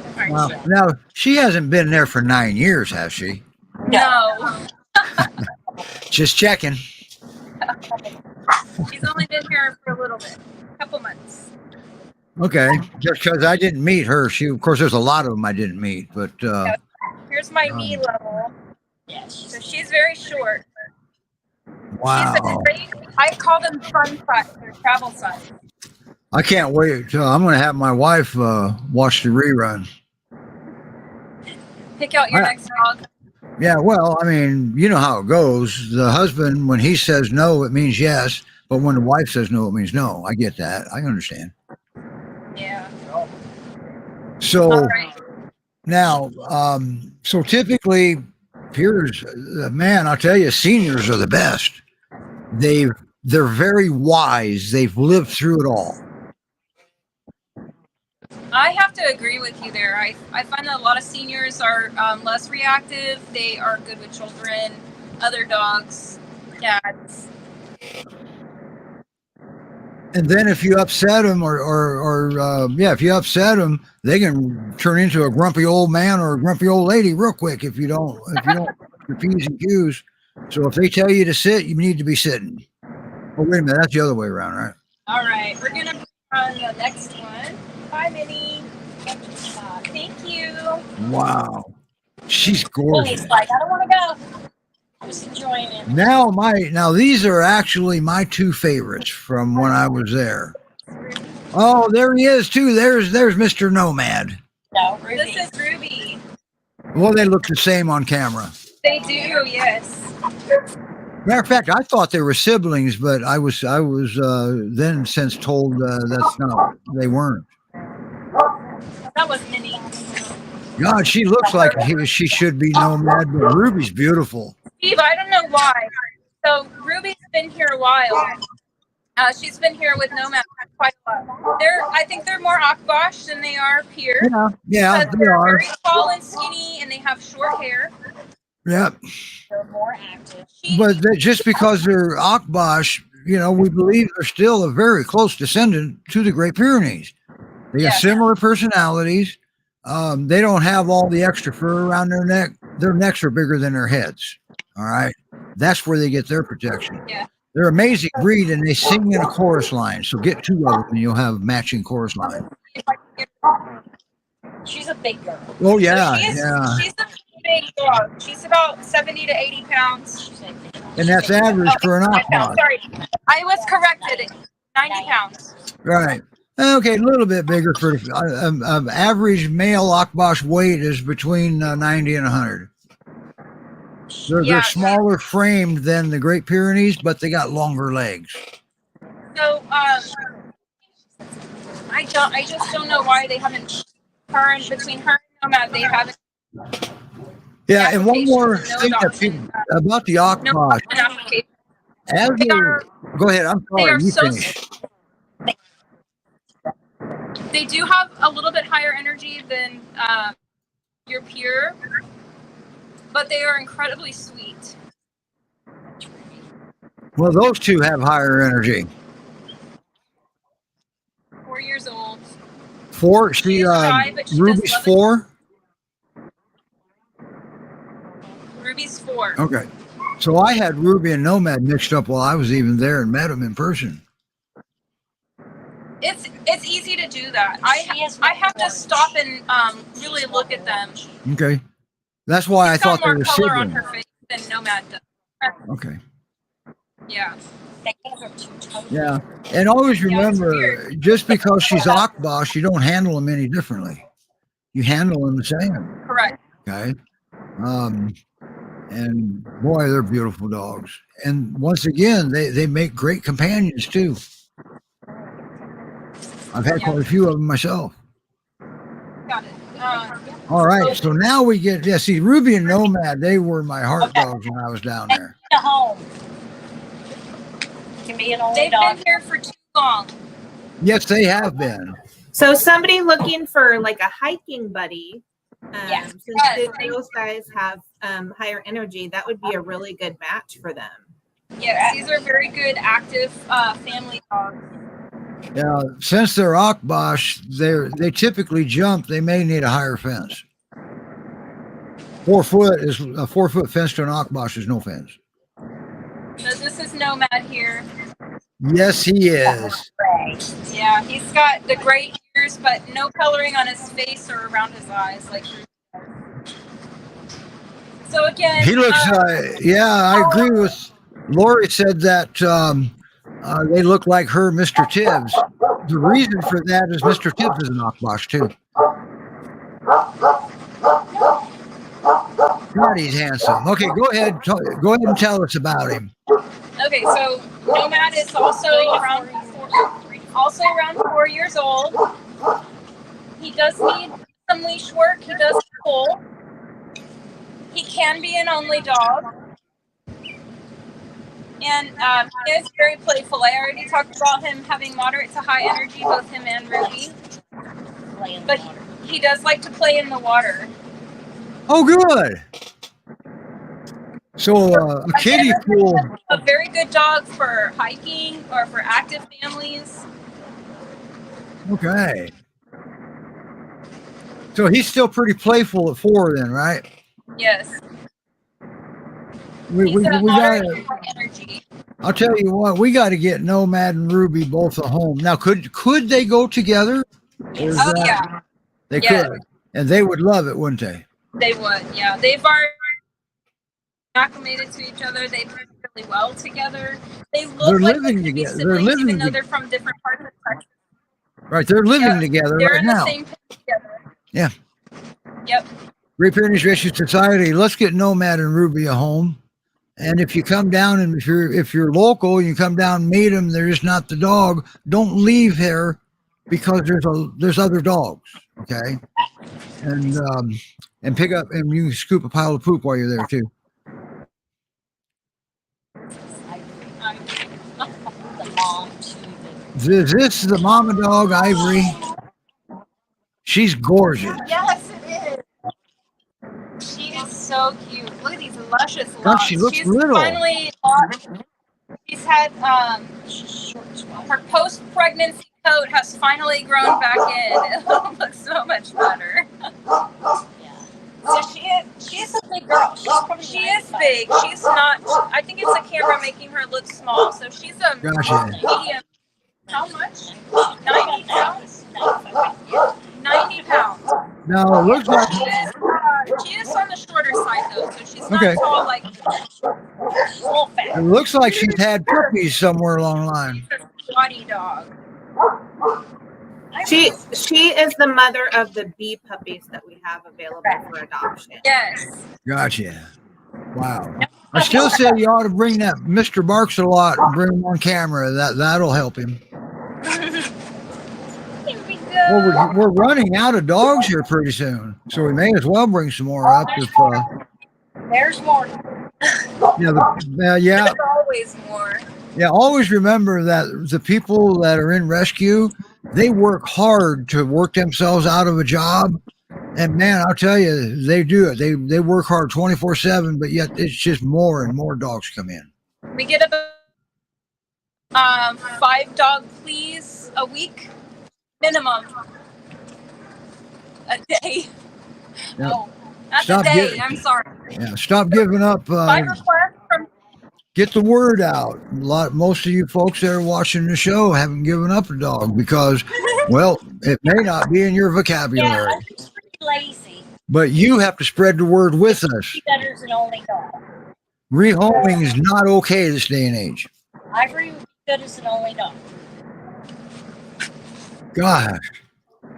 All right, Wow. Now, she hasn't been there for 9 years, has she? No. Just checking. She's only been here for a little bit, a couple months. Okay, just because I didn't meet her. Of course, there's a lot of them I didn't meet, but Here's my knee level. So she's very short. wow. She's a great, I call them fun size or travel size. I can't wait. I'm going to have my wife watch the rerun. Pick out your next dog. Yeah, well, I mean, you know how it goes. The husband, when he says no, it means yes. But when the wife says no, it means no. I get that. I understand. Yeah. So Right. now, so typically, peers, man, I'll tell you, seniors are the best. They're very wise. They've lived through it all. I have to agree with you there. I find that a lot of seniors are less reactive. They are good with children, other dogs, cats. And then if you upset them, if you upset them, they can turn into a grumpy old man or a grumpy old lady real quick if you don't your P's and Q's. So if they tell you to sit, you need to be sitting. Oh, wait a minute. That's the other way around, right? All right, we're gonna put on the next one. Bye, Minnie. Thank you. Wow. She's And gorgeous. he's like, I don't want to go. I'm just enjoying it. Now these are actually my two favorites from when I was there. Oh, there he is too. There's Mr. Nomad. No, Ruby. This is Ruby. Well, they look the same on camera. They do, yes. Matter of fact, I thought they were siblings, but I was then since told that's not. They weren't. That was Minnie. God, she looks like she should be Nomad, but Ruby's beautiful. Steve, I don't know why. So Ruby's been here a while. She's been here with Nomad for quite a while. I think they're more Akbash than they are Pier. Yeah, Because they they're are. very tall and skinny, and they have short hair. Yep. They're more active. But just because they're Akbash, we believe they're still a very close descendant to the Great Pyrenees. They have similar personalities. They don't have all the extra fur around their neck. Their necks are bigger than their heads. All right. That's where they get their protection. Yeah. They're an amazing breed, and they sing in a chorus line. So get two of them, and you'll have matching chorus line. She's a big girl. Oh, yeah. She's a big dog. She's about 70 to 80 pounds. And that's average for an Akbash. Sorry, I was corrected. 90 pounds. Right. Okay, a little bit bigger for average male Akbash weight is between 90 and 100. They're smaller framed than the Great Pyrenees, but they got longer legs. So, I just don't know why they haven't between her and Nomad. They haven't. Yeah, and one more thing about the Akbash. Go ahead. I'm sorry. You finish. They do have a little bit higher energy than your Pure, but they are incredibly sweet. Well, those two have higher energy. 4 years old. 4? Ruby's 4? Ruby's 4. Okay. So I had Ruby and Nomad mixed up while I was even there and met them in person. It's easy to do that. I have to stop and really look at them. Okay. That's why I thought they were color on siblings. her face than Nomad does. Okay. Yeah. Yeah. And always remember, just because she's Akbash, you don't handle them any differently. You handle them the same. Correct. Okay. And boy, they're beautiful dogs. And once again, they make great companions too. I've had quite a few of them myself. Got it. All right. So now we get, see, Ruby and Nomad, they were my heart dogs when I was down there. A home. Can be an only They've dog. been here for too long. Yes, they have been. So somebody looking for like a hiking buddy, since those guys have higher energy, that would be a really good match for them. Yes, these are very good active family dogs. Yeah, since they're Akbash, they typically jump. They may need a higher fence. 4 foot is a 4 foot fence to an Akbash is no fence. So this is Nomad here. Yes, he is. Yeah, he's got the gray ears, but no coloring on his face or around his eyes. Like, so again, He looks. I agree with. Lori said that they look like her, Mr. Tibbs. The reason for that is Mr. Tibbs is an Akbash too. God, he's handsome. Okay, go ahead. Go ahead and tell us about him. Okay, so Nomad is also around 4 years old. He does need some leash work. He does pull. He can be an only dog. And he is very playful. I already talked about him having moderate to high energy, both him and Ruby. But he does like to play in the water. Oh, good. So a kiddie pool. A very good dog for hiking or for active families. Okay. So he's still pretty playful at 4 then, right? Yes. We He's a moderate got. energy. I'll tell you what. We got to get Nomad and Ruby both at home. Now, could they go together? Or is Oh that- yeah, they Yeah. could, and they would love it, wouldn't they? they would. Yeah, they've already acclimated to each other. They work really well together. They look They're like living they could be together. They're siblings, living even though to- they're from different parts of Texas. Right, they're living Yeah, together They're right in the now. same place together. Yeah. Yep. Great Pyrenees Rescue Society. Let's get Nomad and Ruby a home. And if you come down, and if you're local, you come down and meet them. They're just not the dog. Don't leave here because there's other dogs. Okay, and pick up, and you can scoop a pile of poop while you're there too. The mom too. This is the mama dog, Ivory. She's gorgeous. Yes, it is. She is so cute. Look at these luscious God, locks. she looks She's little. finally she's had her post-pregnancy coat has finally grown back in. It looks so much better. So she's a big girl. She is big. She's not. I think it's the camera making her look small. So she's a Gotcha. medium. How much? 90 pounds. 90 pounds. Now it looks like She is on the shorter side though, so she's not Okay. tall like it looks like she's had puppies somewhere along the line. she's a squatty dog. She is the mother of the bee puppies that we have available for adoption. Yes. Gotcha. Wow. I still say you ought to bring that Mr. Barks a lot and bring him on camera. That'll help him. Here we go. Well, we're running out of dogs here pretty soon, so we may as well bring some more up. If There's more. yeah, There's always more. yeah. Always remember that the people that are in rescue, they work hard to work themselves out of a job. And man, I'll tell you, they do it. They work hard 24/7, but yet it's just more and more dogs come in. We get about 5 dog pleas a week minimum. A day. Yeah. Oh, not Stop a day. getting- I'm sorry. Yeah, stop giving up. 5 requests from Get the word out. Most of you folks that are watching the show haven't given up a dog because, well, it may not be in your vocabulary, I'm just pretty lazy. but you have to spread the word with us. She better's an only dog. Rehoming is not okay this day and age. Ivory would be good as an only dog. Gosh,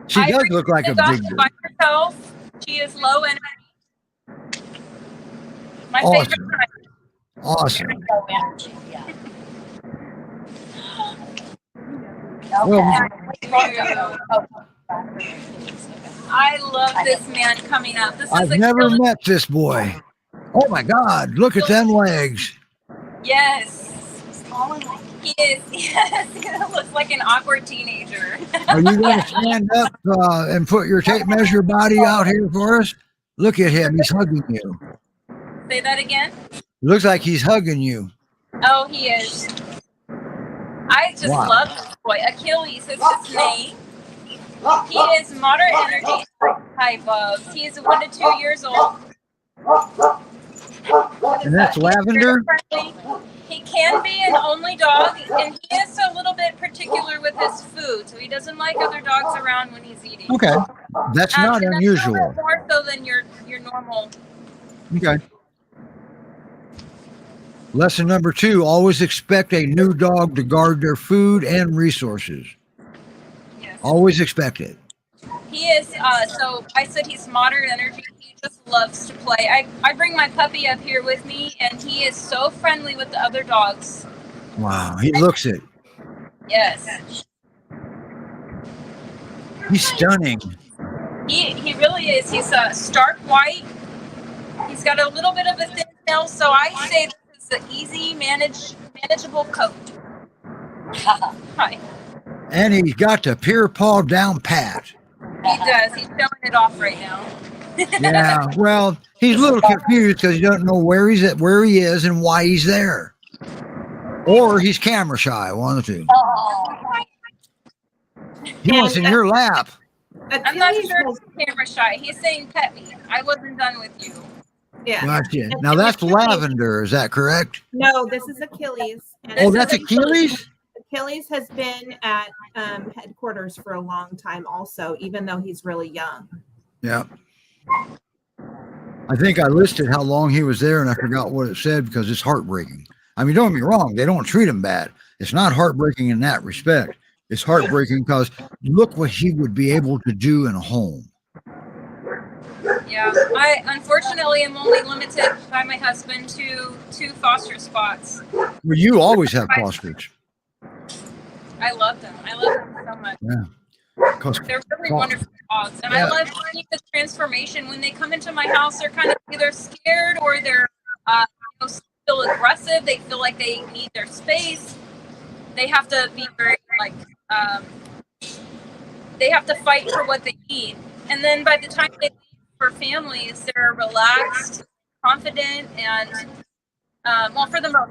she does Ivory look like a adopted big by girl. herself. She is low energy. My Awesome. favorite kind. Awesome. Low energy, yeah. Well, I love this man coming up. This is I've a never killer- met this boy. Oh my God, look at them legs. Yes. He is. Yes. He looks like an awkward teenager. Are you going to stand up and put your tape measure body out here for us? Look at him. He's hugging you. Say that again. Looks like he's hugging you. Oh, he is. I just Wow. love this boy. Achilles is his name. He is moderate energy type of. He is 1 to 2 years old. And that's Lavender? Friendly. He can be an only dog, and he is a little bit particular with his food, so he doesn't like other dogs around when he's eating. Okay. That's not and unusual. That's a little bit more so than your normal. Okay. Lesson number 2, always expect a new dog to guard their food and resources. Yes. Always expect it. He is, so I said he's moderate energy. He just loves to play. I bring my puppy up here with me, and he is so friendly with the other dogs. Wow, he looks it. Yes. He's stunning. He really is. He's stark white. He's got a little bit of a thin tail, so I say this is an easy, manageable coat. Hi. And he's got the pure paw down pat. He does. He's showing it off right now. Yeah, well, he's a little confused because he doesn't know where he is and why he's there. Or he's camera shy, one of the two. He wants in your lap. I'm not sure if he's camera shy. He's saying pet me. I wasn't done with you. Yeah. Gotcha. Now that's Lavender, is that correct? No, this is Achilles. And Oh, this that's is Achilles? Achilles has been at headquarters for a long time also, even though he's really young. Yeah. I think I listed how long he was there and I forgot what it said because it's heartbreaking. I mean, don't get me wrong, they don't treat him bad. It's not heartbreaking in that respect. It's heartbreaking because look what he would be able to do in a home. Yeah, I unfortunately am only limited by my husband to 2 foster spots. Well, you always have fosters. I love them. I love them so much. Yeah. They're really wonderful dogs. And I love seeing the transformation. When they come into my house, they're kind of either scared or they're still aggressive. They feel like they need their space. They have to be very, like, they have to fight for what they need. And then by the time they leave for families, they're relaxed, confident, and, well, for the most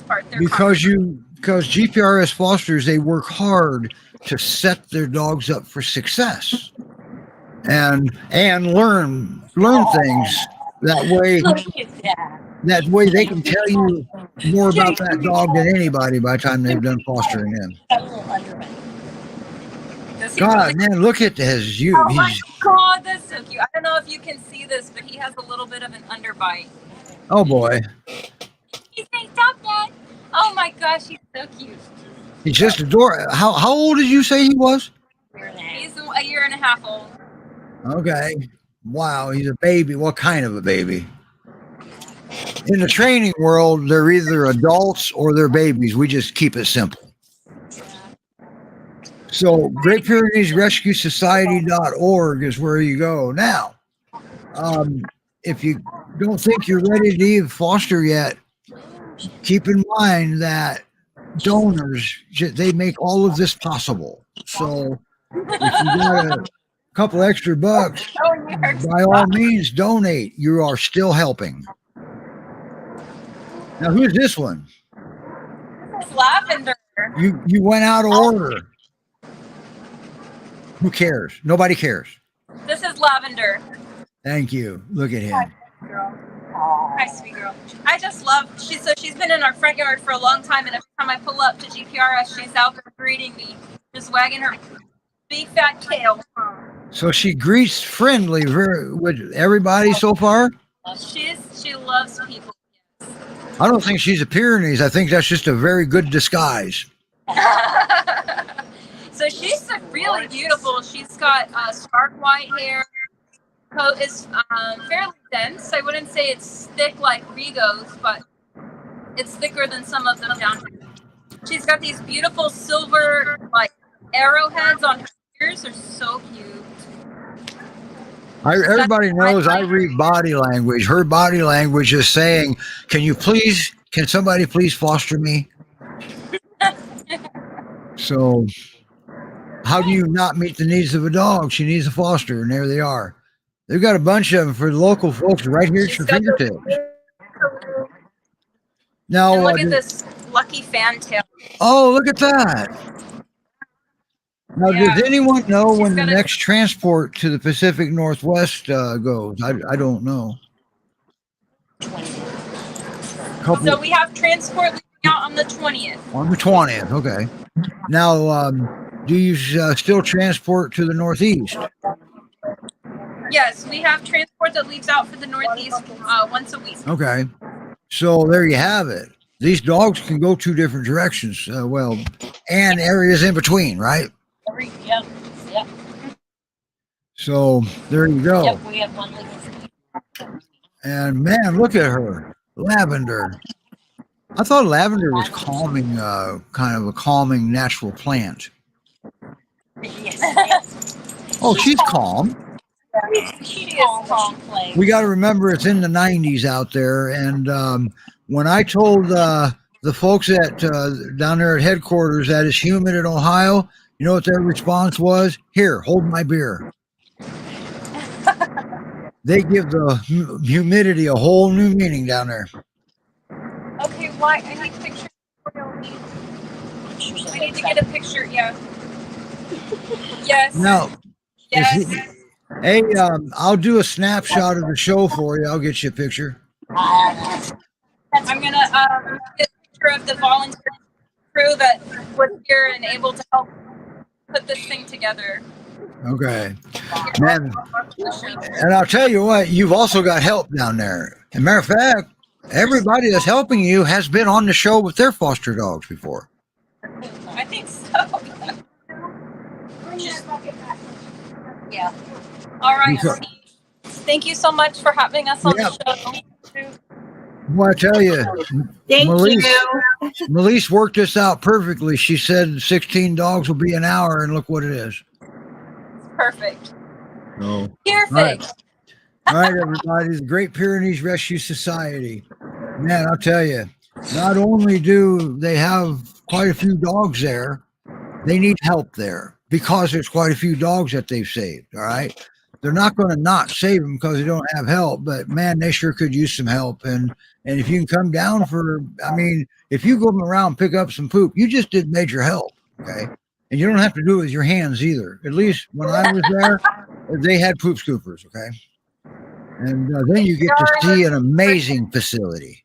part, they're confident. Because GPRS fosters, they work hard to set their dogs up for success and learn things that way. That way they can tell you more about that dog than anybody by the time they've done fostering him. God, man, look at this. Oh my God, that's so cute. I don't know if you can see this, but he has a little bit of an underbite. Oh boy. He's saying, "Stop that." Oh my gosh, he's so cute. He's just adorable. How old did you say he was? He's a year and a half old. Okay. Wow, he's a baby. What kind of a baby? In the training world, they're either adults or they're babies. We just keep it simple. So Great Pyrenees Rescue Society.org is where you go. Now, if you don't think you're ready to even foster yet, keep in mind that donors, they make all of this possible. So if you got a couple extra bucks, by all means, donate. You are still helping. Now, who's this one? It's Lavender. You went out of order. Who cares? Nobody cares. This is Lavender. Thank you. Look at him. Hi, sweet girl. I just love, she's been in our front yard for a long time, and every time I pull up to GPRS, she's out there greeting me, just wagging her big fat tail. So she greets friendly with everybody so far? She loves people. I don't think she's a Pyrenees. I think that's just a very good disguise. So she's really beautiful. She's got stark white hair. Coat is fairly dense. I wouldn't say it's thick like Rigo's, but it's thicker than some of them down here. She's got these beautiful silver like arrowheads on her ears. They're so cute. Everybody knows I read body language. Her body language is saying, can somebody please foster me? So how do you not meet the needs of a dog? She needs a foster, and there they are. They've got a bunch of them for the local folks right here at your fingertips. Now, and look at this lucky fantail. Oh, look at that. Now, does anyone know when the next transport to the Pacific Northwest goes? I don't know. So we have transport leaving out on the 20th. On the 20th, okay. Now, do you still transport to the Northeast? Yes, we have transport that leaves out for the Northeast once a week. Okay. So there you have it. These dogs can go 2 different directions, and areas in between, right? Yep. So there you go. Yep, we have one living. And man, look at her. Lavender. I thought lavender was calming, kind of a calming natural plant. Yes. Oh, she's calm. She is calm. We got to remember it's in the 90s out there. And when I told the folks at down there at headquarters that it's humid in Ohio, you know what their response was? Here, hold my beer. They give the humidity a whole new meaning down there. Okay, why? I need pictures. I need to get a picture. Yeah. Yes. Now, yes. Hey, I'll do a snapshot of the show for you. I'll get you a picture. I'm gonna get a picture of the volunteer crew that was here and able to help put this thing together. Okay, man. And I'll tell you what, you've also got help down there. As a matter of fact, everybody that's helping you has been on the show with their foster dogs before. I think so. Yeah. All right. Okay. Thank you so much for having us on the show. Well, I tell you, Thank Melise, you. Melise worked this out perfectly. She said 16 dogs will be an hour, and look what it is. Perfect. So, Perfect. all right, everybody. The Great Pyrenees Rescue Society. Man, I'll tell you, not only do they have quite a few dogs there, they need help there because there's quite a few dogs that they've saved. All right. They're not going to not save them because they don't have help, but man, they sure could use some help. And if you can come down for, I mean, if you go around and pick up some poop, you just did major help. Okay. And you don't have to do it with your hands either. At least when I was there, they had poop scoopers. Okay. And then you get to see an amazing facility.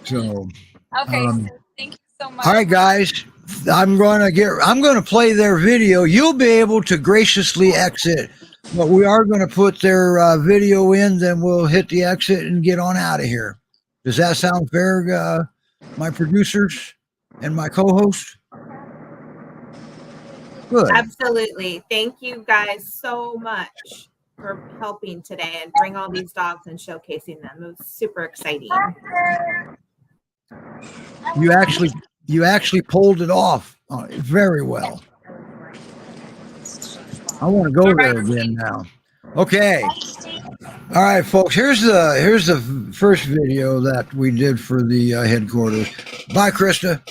So, Okay. Thank you so much. all right, guys, I'm going to play their video. You'll be able to graciously exit, but we are going to put their video in, then we'll hit the exit and get on out of here. Does that sound fair, my producers and my co-host? Good. Absolutely. Thank you guys so much for helping today and bring all these dogs and showcasing them. It was super exciting. You actually pulled it off very well. I want to go there again now. Okay. All right, folks. Here's the first video that we did for the headquarters. Bye, Krista.